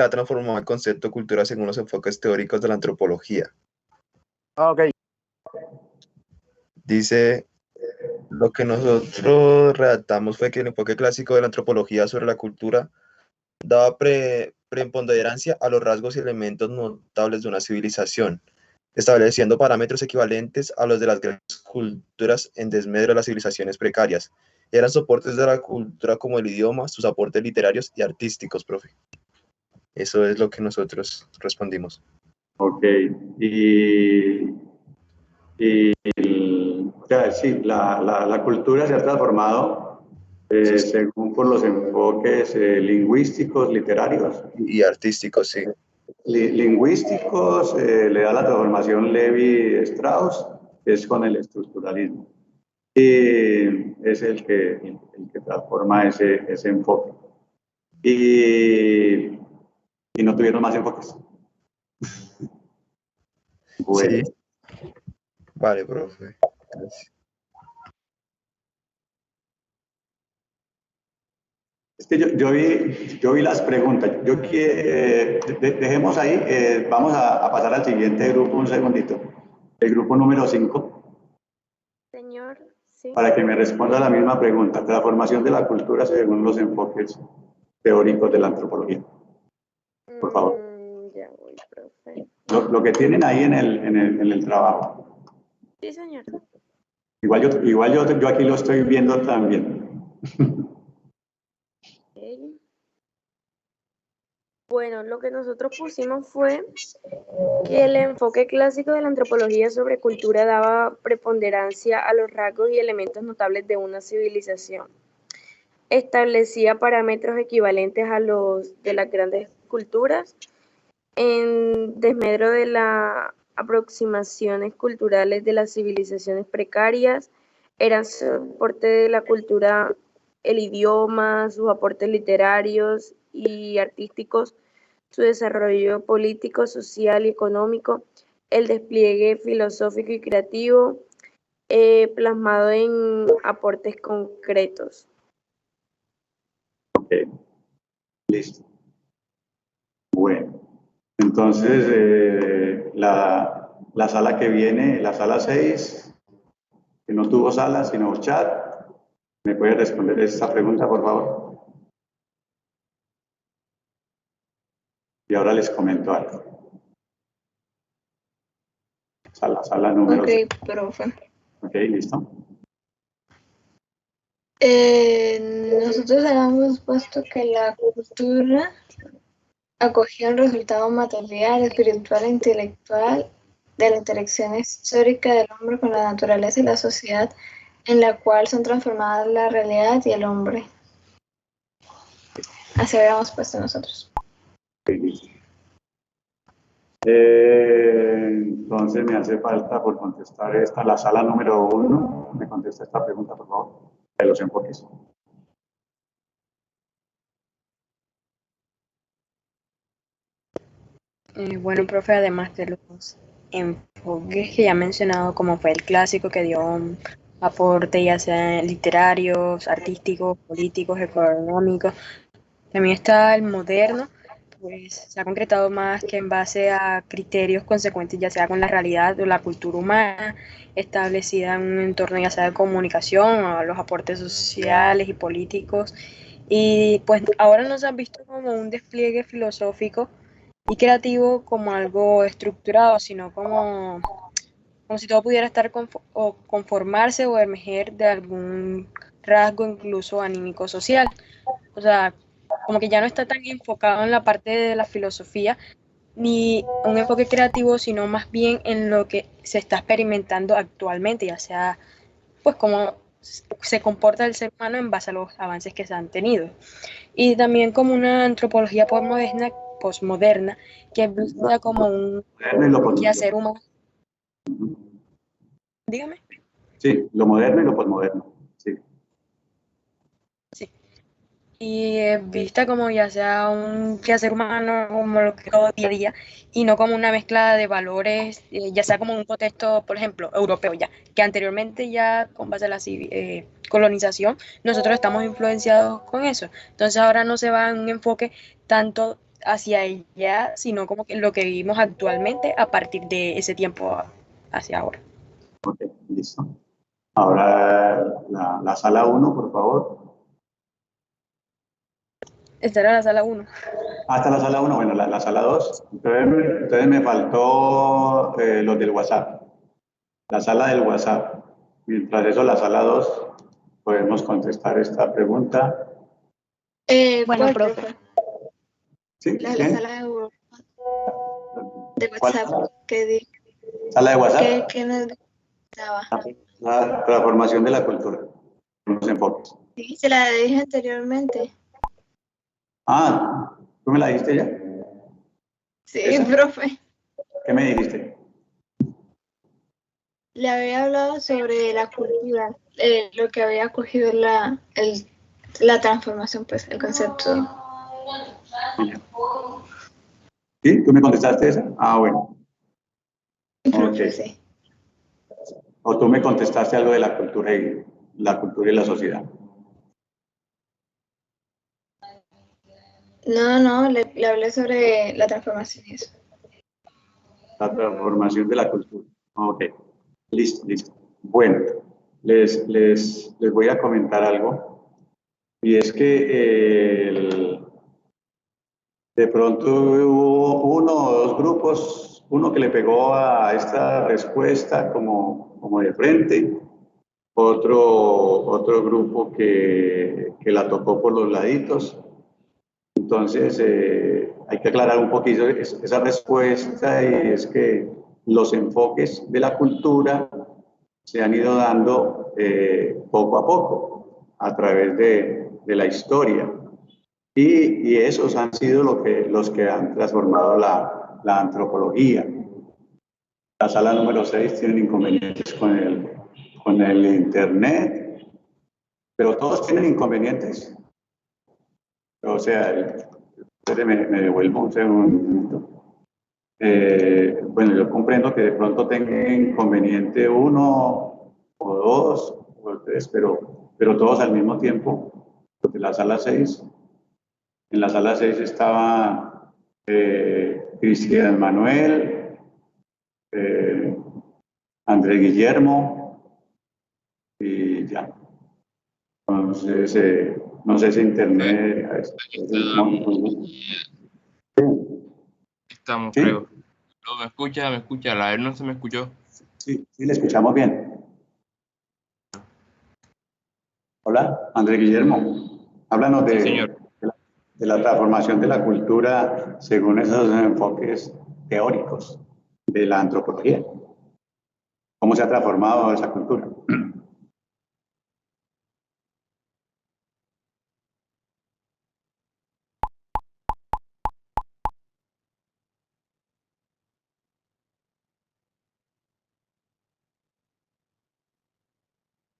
ha transformado el concepto de cultura según los enfoques teóricos de la antropología? Ok. Dice, lo que nosotros redactamos fue que el enfoque clásico de la antropología sobre la cultura daba preponderancia a los rasgos y elementos notables de una civilización, estableciendo parámetros equivalentes a los de las grandes culturas en desmedro de las civilizaciones precarias. Eran soportes de la cultura como el idioma, sus aportes literarios y artísticos, profe. Eso es lo que nosotros respondimos. Ok, o sea, sí, la cultura se ha transformado según por los enfoques lingüísticos, literarios. Y artísticos, sí. Lingüísticos le da la transformación Levi-Strauss, que es con el estructuralismo. Y es el que transforma ese enfoque. Y no tuvieron más enfoques. Bueno. Sí. Vale, profe. Gracias. Es que yo vi las preguntas. Dejemos ahí, vamos a pasar al siguiente grupo un segundito. El grupo número 5. Señor, sí. Para que me responda la misma pregunta. Transformación de la cultura según los enfoques teóricos de la antropología. Por favor. Ya voy, profe. Lo que tienen ahí en el trabajo. Sí, señor. Igual yo aquí lo estoy viendo también. Okay. Bueno, lo que nosotros pusimos fue que el enfoque clásico de la antropología sobre cultura daba preponderancia a los rasgos y elementos notables de una civilización. Establecía parámetros equivalentes a los de las grandes culturas en desmedro de las aproximaciones culturales de las civilizaciones precarias. Eran soporte de la cultura, el idioma, sus aportes literarios y artísticos, su desarrollo político, social y económico, el despliegue filosófico y creativo, plasmado en aportes concretos. Ok, listo. Bueno, entonces la sala que viene, la sala 6, que no tuvo sala sino chat, ¿me puede responder esta pregunta, por favor? Y ahora les comento algo. Sala número 6. Ok, profe. Ok, listo. Nosotros habíamos puesto que la cultura acogía un resultado material, espiritual e intelectual de la interacción histórica del hombre con la naturaleza y la sociedad, en la cual son transformadas la realidad y el hombre. Así habíamos puesto nosotros. Okay, listo. Entonces me hace falta por contestar la sala número 1. Me contesta esta pregunta, por favor, de los enfoques. Bueno, profe, además de los enfoques que ya he mencionado, como fue el clásico que dio un aporte ya sea literarios, artísticos, políticos, económicos, también está el moderno, pues se ha concretado más que en base a criterios consecuentes, ya sea con la realidad o la cultura humana, establecida en un entorno ya sea de comunicación o los aportes sociales y políticos. Y pues ahora nos han visto como un despliegue filosófico y creativo como algo estructurado, sino como si todo pudiera estar o conformarse o emerger de algún rasgo incluso anímico social. O sea, como que ya no está tan enfocado en la parte de la filosofía ni un enfoque creativo, sino más bien en lo que se está experimentando actualmente, ya sea pues cómo se comporta el ser humano en base a los avances que se han tenido. Y también como una antropología posmoderna que es vista como un quehacer humano. Dígame. Sí, lo moderno y lo posmoderno. Sí. Sí. Y es vista como ya sea un quehacer humano, como lo que todo día a día, y no como una mezcla de valores, ya sea como un contexto, por ejemplo, europeo ya, que anteriormente ya con base a la colonización, nosotros estamos influenciados con eso. Entonces ahora no se va en un enfoque tanto hacia ella, sino como que lo que vivimos actualmente a partir de ese tiempo hacia ahora. Ok, listo. Ahora la sala 1, por favor. Esta era la sala 1. Hasta la sala 1, bueno, la sala 2. Entonces me faltó los del WhatsApp. La sala del WhatsApp. Mientras eso, la sala 2, podemos contestar esta pregunta. Bueno, ¿Cuál, profe. profe? ¿Sí? La ¿Quién? sala de ¿Cuál WhatsApp. sala? ¿Qué ¿Sala de WhatsApp? ¿Qué nos estaba? La transformación de la cultura. Los enfoques. Sí, se la dije anteriormente. Ah, ¿tú me la dijiste ya? Sí, ¿Esa? profe. ¿Qué me dijiste? Le había hablado sobre la cultura, lo que había cogido la transformación, pues, el concepto. ¿Sí? ¿Tú me contestaste esa? Ah, bueno. Profe, Ok. sí. O tú me contestaste algo de la cultura y la sociedad. No, le hablé sobre la transformación y eso. La transformación de la cultura. Ok. Listo. Bueno, les voy a comentar algo. Y es que de pronto hubo uno o dos grupos, uno que le pegó a esta respuesta como de frente, otro grupo que la tocó por los laditos. Entonces, hay que aclarar un poquito esa respuesta, y es que los enfoques de la cultura se han ido dando poco a poco a través de la historia, y esos han sido los que han transformado la antropología. La sala número 6 tiene inconvenientes con el Internet, pero todos tienen inconvenientes. O sea, me devuelvo un segundo. Bueno, yo comprendo que de pronto tenga inconveniente uno o dos o tres, pero todos al mismo tiempo. Porque en la sala 6 estaba Cristian Manuel, Andrés Guillermo y ya. Entonces, no sé si internet. Estamos, ¿Sí? creo. ¿Me escucha? La él no se me escuchó. Sí, le escuchamos bien. Hola, Andrés Guillermo. Háblanos Sí, señor. de la transformación de la cultura según esos enfoques teóricos de la antropología. ¿Cómo se ha transformado esa cultura?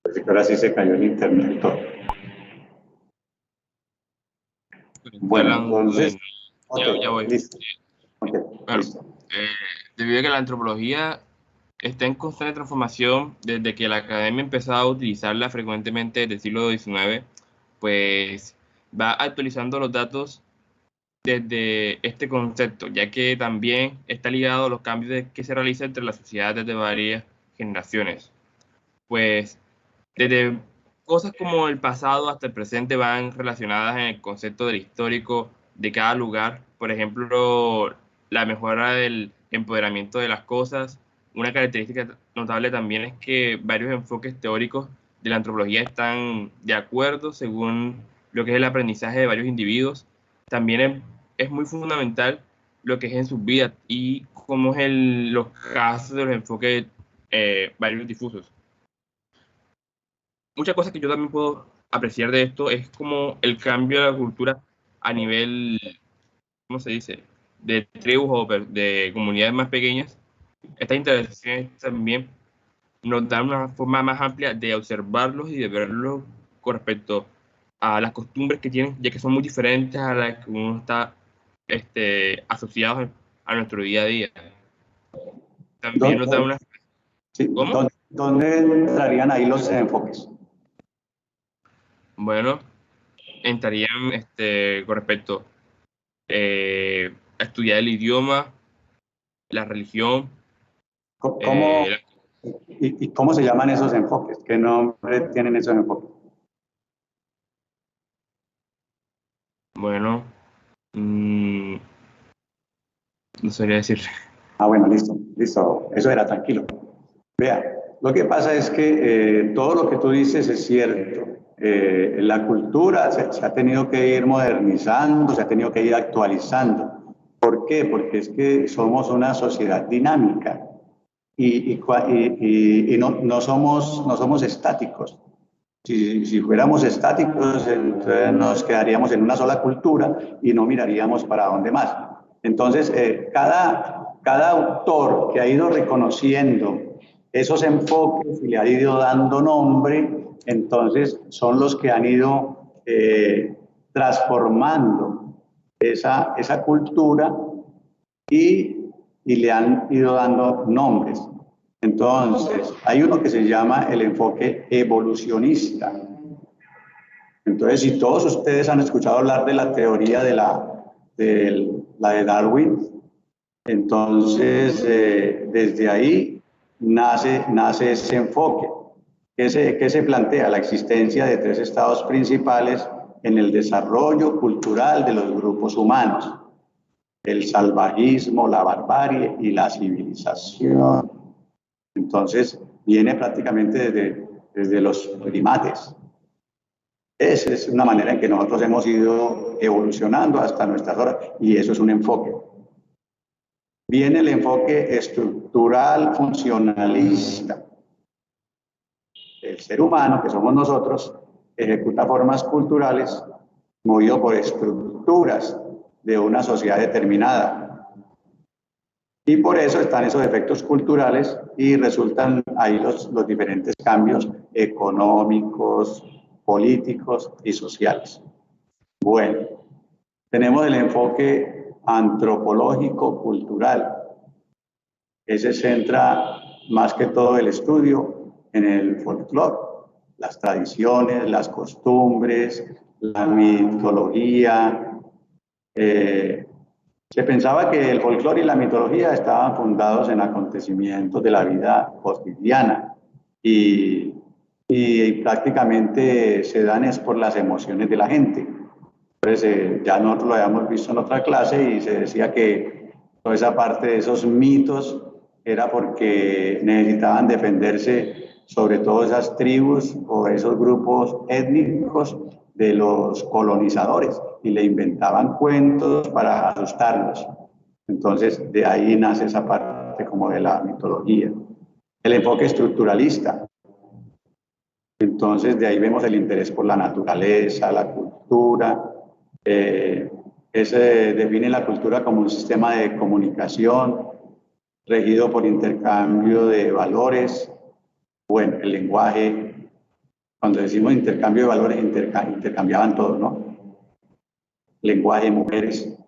Parece que ahora sí se cayó el internet y todo. Bueno, entonces, Ya voy. listo. Okay, Bueno, listo. debido a que la antropología está en constante transformación desde que la academia empezó a utilizarla frecuentemente desde el siglo XIX, pues va actualizando los datos desde este concepto, ya que también está ligado a los cambios que se realizan entre las sociedades de varias generaciones. Pues desde cosas como el pasado hasta el presente van relacionadas en el concepto del histórico de cada lugar. Por ejemplo, la mejora del empoderamiento de las cosas. Una característica notable también es que varios enfoques teóricos de la antropología están de acuerdo según lo que es el aprendizaje de varios individuos. También es muy fundamental lo que es en sus vidas y cómo es los casos de los enfoques varios difusos. Muchas cosas que yo también puedo apreciar de esto es como el cambio de la cultura a nivel, ¿cómo se dice?, de tribus o de comunidades más pequeñas. Estas interacciones también nos dan una forma más amplia de observarlos y de verlos con respecto a las costumbres que tienen, ya que son muy diferentes a las que uno está asociado a nuestro día a día. También nos da una... Sí, ¿Cómo? ¿Dónde entrarían ahí los enfoques? Bueno, entrarían con respecto a estudiar el idioma, la religión. ¿Y cómo se llaman esos enfoques? ¿Qué nombre tienen esos enfoques? Bueno, no sabría decirle. Ah, bueno, listo, eso era, tranquilo. Vea, lo que pasa es que todo lo que tú dices es cierto. La cultura se ha tenido que ir modernizando, se ha tenido que ir actualizando. ¿Por qué? Porque es que somos una sociedad dinámica y no somos estáticos. Si fuéramos estáticos, entonces nos quedaríamos en una sola cultura y no miraríamos para dónde más. Entonces, cada autor que ha ido reconociendo esos enfoques y le ha ido dando nombre, entonces son los que han ido transformando esa cultura y le han ido dando nombres. Entonces, hay uno que se llama el enfoque evolucionista. Entonces, si todos ustedes han escuchado hablar de la teoría de la de Darwin, entonces desde ahí nace ese enfoque. ¿Qué se plantea? La existencia de 3 estados principales en el desarrollo cultural de los grupos humanos: el salvajismo, la barbarie y la civilización. Entonces, viene prácticamente desde los primates. Esa es una manera en que nosotros hemos ido evolucionando hasta nuestras horas, y eso es un enfoque. Viene el enfoque estructural funcionalista. El ser humano, que somos nosotros, ejecuta formas culturales movido por estructuras de una sociedad determinada. Y por eso están esos efectos culturales y resultan ahí los diferentes cambios económicos, políticos y sociales. Bueno, tenemos el enfoque antropológico-cultural. Ese centra más que todo el estudio en el folclore, las tradiciones, las costumbres, la mitología. Se pensaba que el folclore y la mitología estaban fundados en acontecimientos de la vida cotidiana y prácticamente se dan es por las emociones de la gente. Entonces, ya nosotros lo habíamos visto en otra clase y se decía que toda esa parte de esos mitos era porque necesitaban defenderse, sobre todo esas tribus o esos grupos étnicos, de los colonizadores, y le inventaban cuentos para asustarlos. Entonces, de ahí nace esa parte como de la mitología. El enfoque estructuralista. Entonces, de ahí vemos el interés por la naturaleza, la cultura. Ese define la cultura como un sistema de comunicación regido por intercambio de valores. Bueno, el lenguaje. Cuando decimos intercambio de valores, intercambiaban todo, ¿no? Lenguaje, mujeres.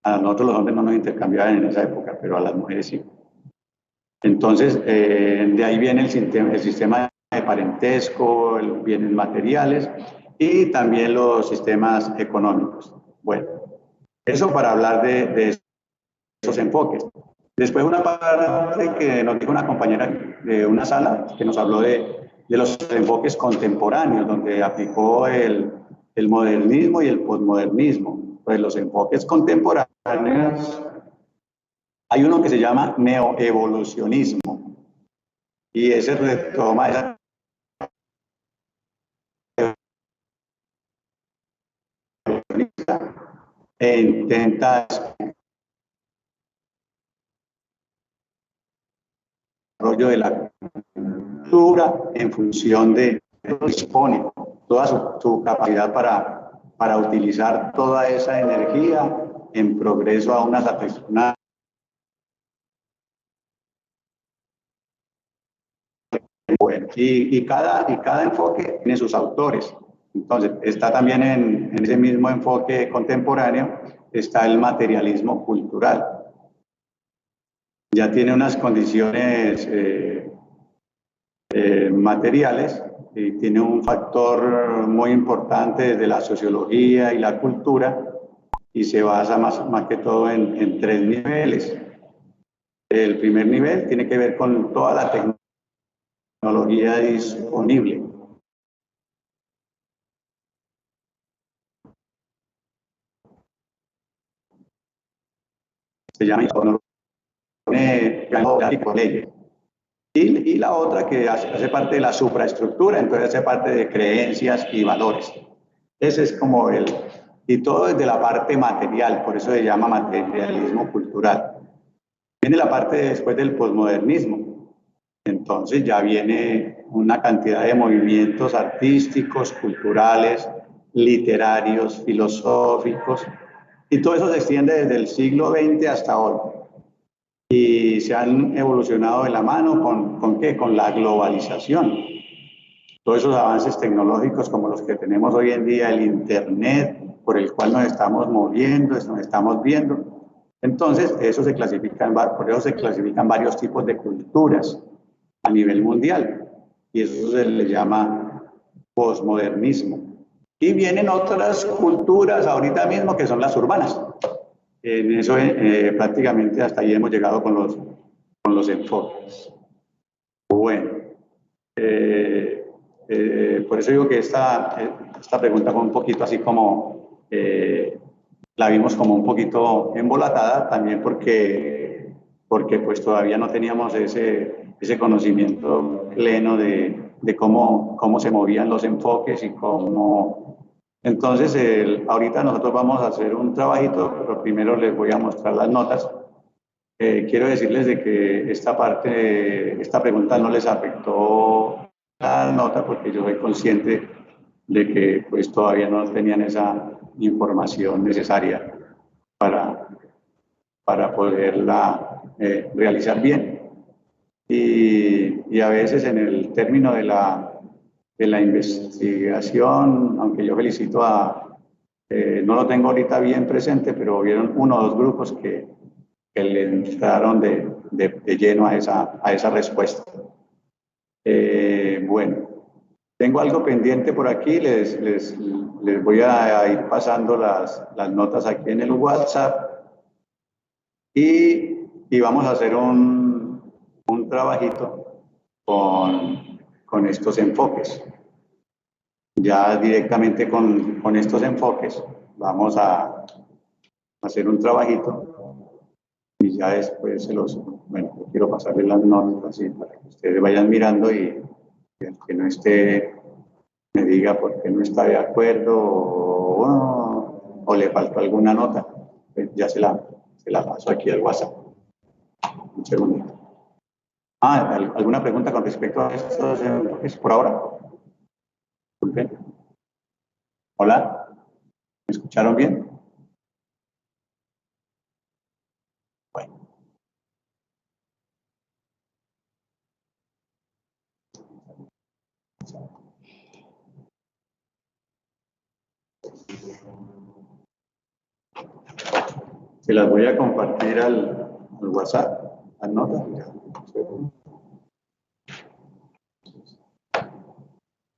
A nosotros los hombres no nos intercambiaban en esa época, pero a las mujeres sí. Entonces, de ahí viene el sistema de parentesco, los bienes materiales y también los sistemas económicos. Bueno, eso para hablar de esos enfoques. Después una parte que nos dijo una compañera de una sala que nos habló de los enfoques contemporáneos, donde aplicó el modernismo y el posmodernismo. Pues los enfoques contemporáneos, hay uno que se llama neoevolucionismo, y ese retoma esa e intenta desarrollo de la cultura en función de dispone toda su capacidad para utilizar toda esa energía en progreso a una satisfacción. Bueno, y cada enfoque tiene sus autores. Entonces, está también en ese mismo enfoque contemporáneo, está el materialismo cultural. Ya tiene unas condiciones materiales y tiene un factor muy importante desde la sociología y la cultura, y se basa más que todo en 3 niveles. El primer nivel tiene que ver con toda la tecnología disponible. se llama leyes. Y la otra que hace parte de la supraestructura, entonces hace parte de creencias y valores. Ese es como y todo desde la parte material, por eso se llama materialismo cultural. Viene la parte después del posmodernismo, entonces ya viene una cantidad de movimientos artísticos, culturales, literarios, filosóficos, y todo eso se extiende desde el siglo XX hasta hoy. Y se han evolucionado de la mano ¿con qué? Con la globalización. Todos esos avances tecnológicos como los que tenemos hoy en día, el Internet, por el cual nos estamos moviendo, nos estamos viendo. Entonces, por eso se clasifican varios tipos de culturas a nivel mundial. Y eso se le llama posmodernismo. Y vienen otras culturas ahorita mismo que son las urbanas. En eso prácticamente hasta ahí hemos llegado con los enfoques. Bueno, por eso digo que esta pregunta fue un poquito así como, la vimos como un poquito embolatada, también porque pues todavía no teníamos ese conocimiento pleno de cómo se movían los enfoques y cómo... Entonces, ahorita nosotros vamos a hacer un trabajito, pero primero les voy a mostrar las notas. Quiero decirles de que esta pregunta no les afectó la nota porque yo soy consciente de que pues todavía no tenían esa información necesaria para poderla realizar bien. Y a veces en el término de la investigación, aunque yo felicito no lo tengo ahorita bien presente, pero hubieron 1 o 2 grupos que le entraron de lleno a esa respuesta. Bueno, tengo algo pendiente por aquí, les voy a ir pasando las notas aquí en el WhatsApp y vamos a hacer un trabajito con estos enfoques. Ya directamente con estos enfoques vamos a hacer un trabajito y ya después bueno, quiero pasarles las notas así para que ustedes vayan mirando y el que no esté me diga por qué no está de acuerdo o le faltó alguna nota, pues ya se la paso aquí al WhatsApp. Un segundito. ¿Alguna pregunta con respecto a estos enfoques por ahora? Disculpen. Hola, ¿me escucharon bien? Bueno. Se las voy a compartir al WhatsApp, al nota.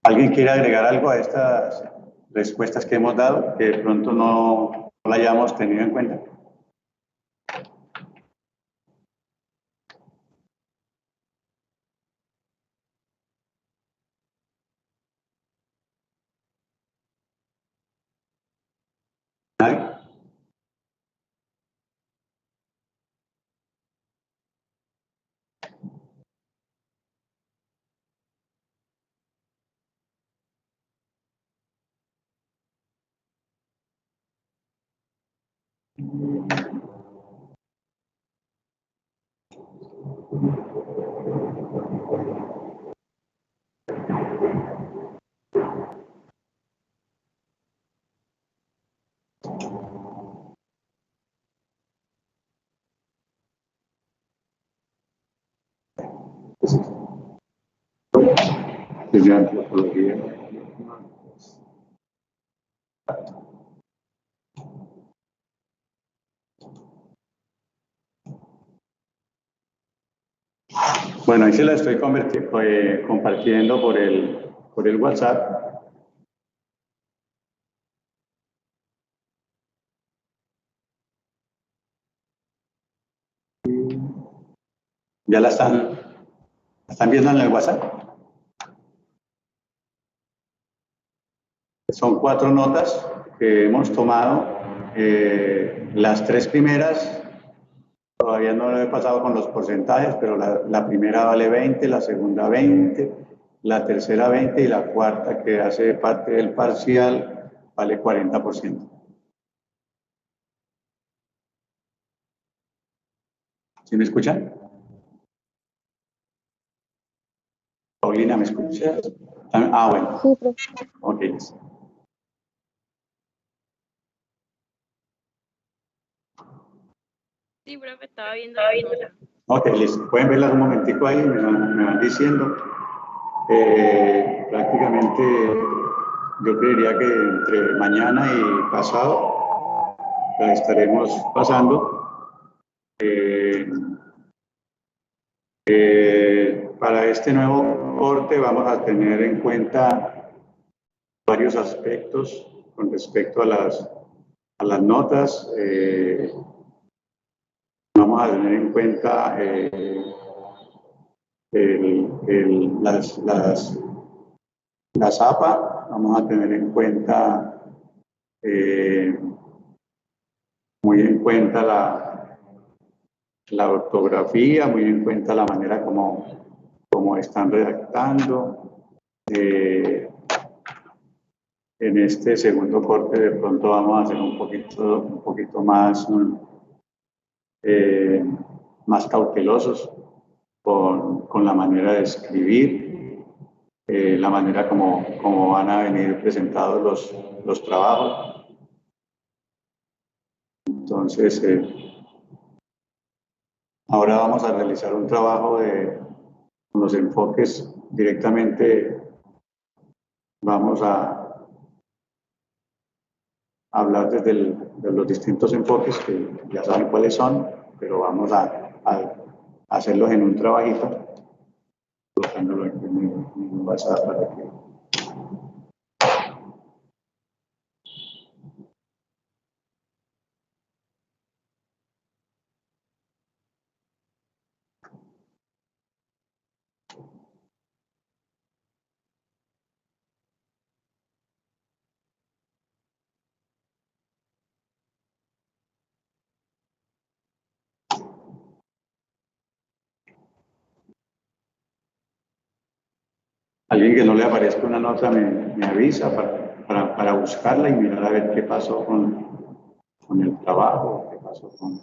¿Alguien quiere agregar algo a estas respuestas que hemos dado, que de pronto no la hayamos tenido en cuenta? ¿Nadie? Desde antropología. Bueno, ahí se la estoy compartiendo por el WhatsApp. ¿Ya la están viendo en el WhatsApp? Son 4 notas que hemos tomado. Las 3 primeras todavía no lo he pasado con los porcentajes, pero la primera vale 20, la segunda 20, la tercera 20 y la cuarta, que hace parte del parcial, vale 40%. ¿Sí me escuchan? Paulina, ¿me escuchas? Ah, bueno. Sí, profe. Ok. Sí, profe, estaba viendo la nota. Ok, listo. Pueden verlas un momentico ahí, me van diciendo. Prácticamente yo creería que entre mañana y pasado la estaremos pasando. Para este nuevo corte vamos a tener en cuenta varios aspectos con respecto a las notas. Vamos a tener en cuenta las APA, vamos a tener en cuenta muy en cuenta la ortografía, muy en cuenta la manera como están redactando. En este segundo corte de pronto vamos a hacer un poquito más, más cautelosos con la manera de escribir, la manera como van a venir presentados los trabajos. Entonces, ahora vamos a realizar un trabajo con los enfoques directamente. Vamos a hablar de los distintos enfoques que ya saben cuáles son, pero vamos a hacerlos en un trabajito, colocándolo en un WhatsApp para que alguien que no le aparezca una nota me avisa para buscarla y mirar a ver qué pasó con el trabajo, qué pasó con...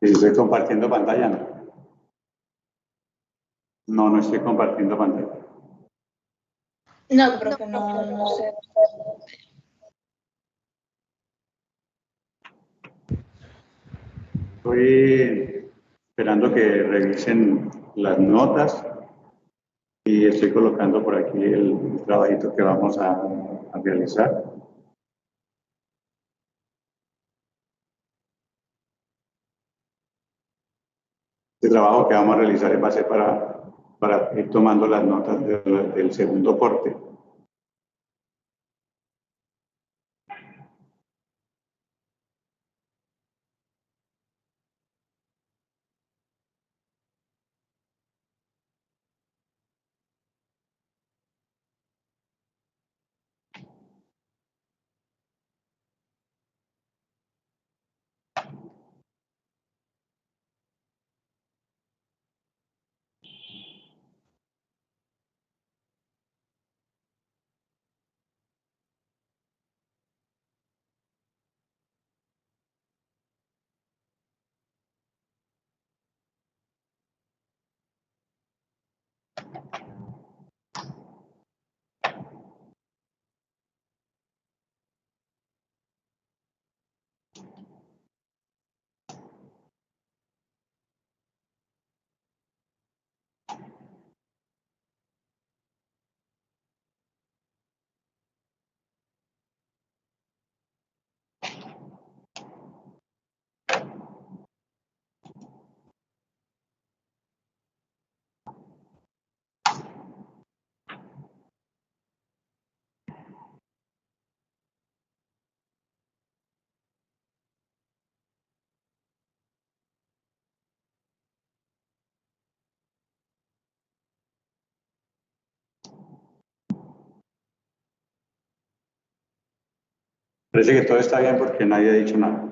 Si estoy compartiendo pantalla, ¿no? No, no estoy compartiendo pantalla. No, profe, no sé. Estoy esperando que revisen las notas y estoy colocando por aquí el trabajito que vamos a realizar. Este trabajo que vamos a realizar va a ser para ir tomando las notas del segundo corte. Parece que todo está bien porque nadie ha dicho nada.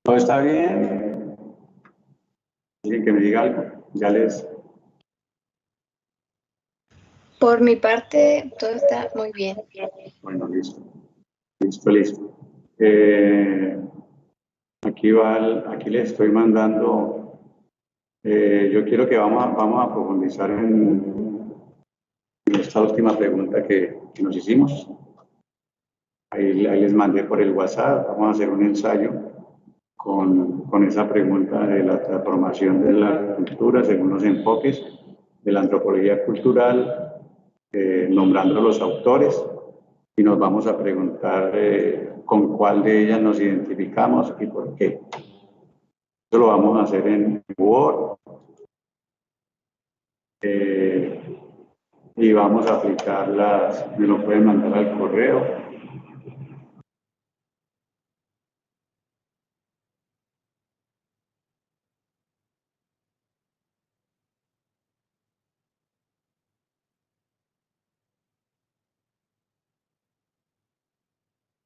¿Todo está bien? ¿Alguien que me diga algo? Ya les... Por mi parte, todo está muy bien. Bueno, listo. Listo. Aquí les estoy mandando. Yo quiero que vamos a profundizar en esta última pregunta que nos hicimos. Ahí les mandé por el WhatsApp. Vamos a hacer un ensayo con esa pregunta de la transformación de la cultura según los enfoques de la antropología cultural, nombrando los autores, y nos vamos a preguntar con cuál de ellas nos identificamos y por qué. Eso lo vamos a hacer en Word, y vamos a aplicarlas, me lo pueden mandar al correo.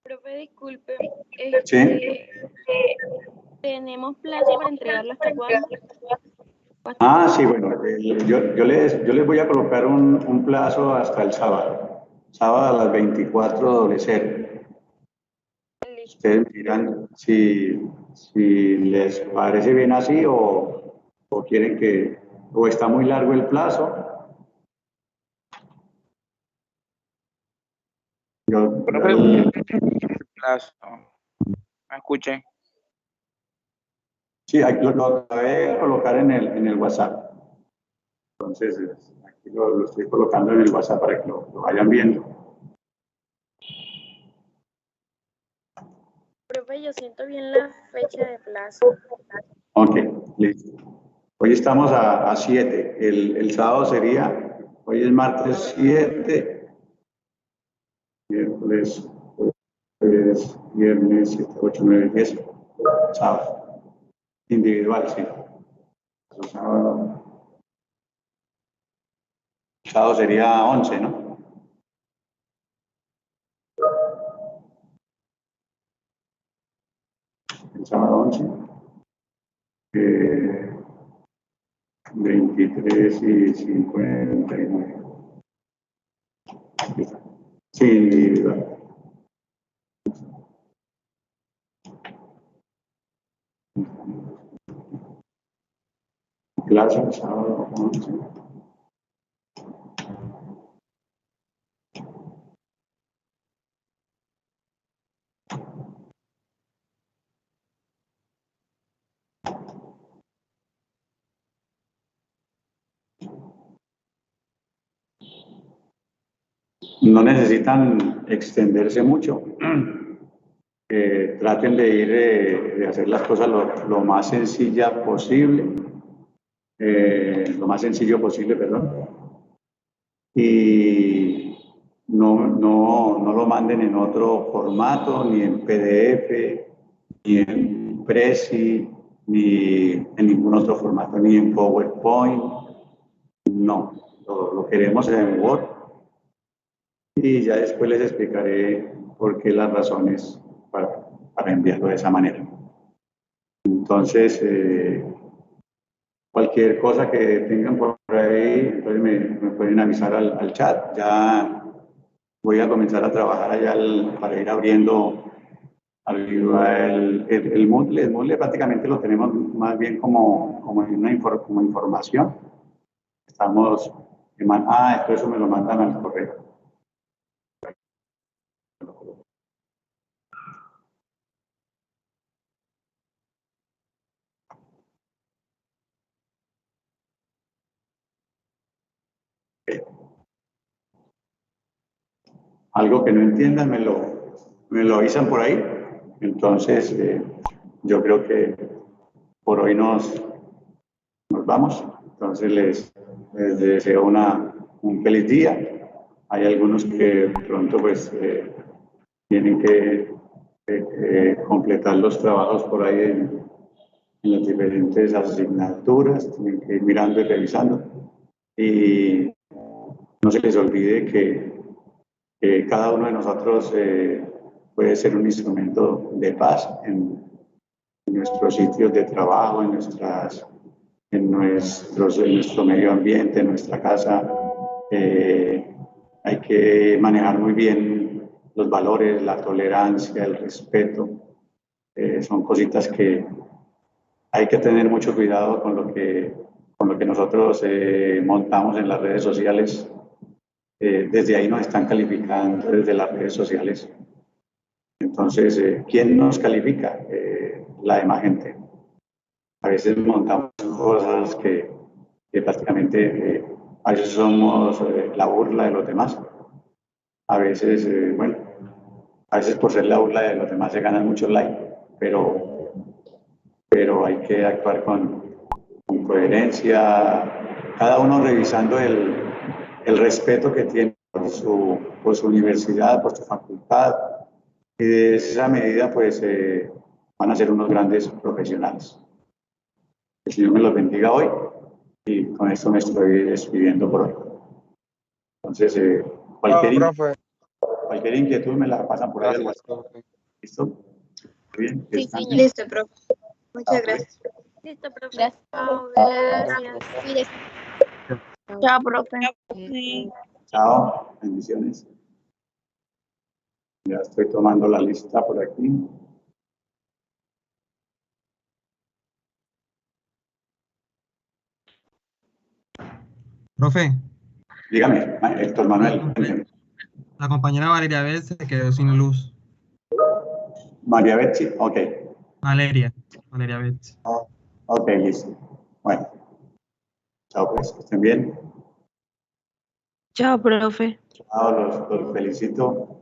Profe, disculpe, Sí. ¿tenemos plazo para entregarlo hasta cuándo? Ah, sí, bueno, yo les voy a colocar un plazo hasta el sábado. Sábado a las 24:00. Ustedes dirán si les parece bien así o quieren que, o está muy largo el plazo. Profe, plazo. ¿Me escuché? Sí, aquí lo acabé de colocar en el WhatsApp. Entonces, aquí lo estoy colocando en el WhatsApp para que lo vayan viendo. Profe, yo siento bien la fecha de plazo. Ok, listo. Hoy estamos a 7. El sábado sería, hoy es martes 7, miércoles, jueves, viernes 7, 8, 9, 10, sábado. Individual, sí. Sábado sería 11, ¿no? El sábado 11. 23 y 59. Sí, individual. Clase el sábado 11. No necesitan extenderse mucho. Traten de ir, de hacer las cosas lo más sencilla posible, lo más sencillo posible, perdón. Y no lo manden en otro formato, ni en PDF, ni en Prezi, ni en ningún otro formato, ni en PowerPoint. No, lo queremos en Word y ya después les explicaré por qué las razones para enviarlo de esa manera. Entonces, cualquier cosa que tengan por ahí, entonces me pueden avisar al chat. Ya voy a comenzar a trabajar allá para ir abriendo el Moodle. El Moodle prácticamente lo tenemos más bien como información. Estamos, eso me lo mandan al correo. Algo que no entiendan me lo avisan por ahí. Entonces, yo creo que por hoy nos vamos. Entonces, les deseo un feliz día. Hay algunos que pronto pues tienen que completar los trabajos por ahí en las diferentes asignaturas, tienen que ir mirando y revisando. Y no se les olvide que cada uno de nosotros puede ser un instrumento de paz en nuestros sitios de trabajo, en nuestro medio ambiente, en nuestra casa. Hay que manejar muy bien los valores, la tolerancia, el respeto. Son cositas que hay que tener mucho cuidado con lo que nosotros montamos en las redes sociales. Desde ahí nos están calificando, desde las redes sociales. Entonces, ¿quién nos califica? La demás gente. A veces montamos cosas que prácticamente a veces somos la burla de los demás. A veces, a veces por ser la burla de los demás se ganan muchos likes, pero hay que actuar con coherencia, cada uno revisando el respeto que tiene por su universidad, por su facultad, y de esa medida pues van a ser unos grandes profesionales. El Señor me los bendiga hoy y con esto me estoy despidiendo por hoy. Entonces, cualquier inquietud me la pasan por ahí. ¿Listo? Muy bien. Sí, listo, profe. Muchas gracias. Listo, profe. Gracias. Gracias. Chao, profe. Chao, bendiciones. Ya estoy tomando la lista por aquí. Profe. Dígame, Héctor Manuel. La compañera Valeria Beth se quedó sin luz. María Betsy, ok. Valeria Beth. Ok, listo. Bueno. Chao, pues, que estén bien. Chao, profe. Chao, los felicito.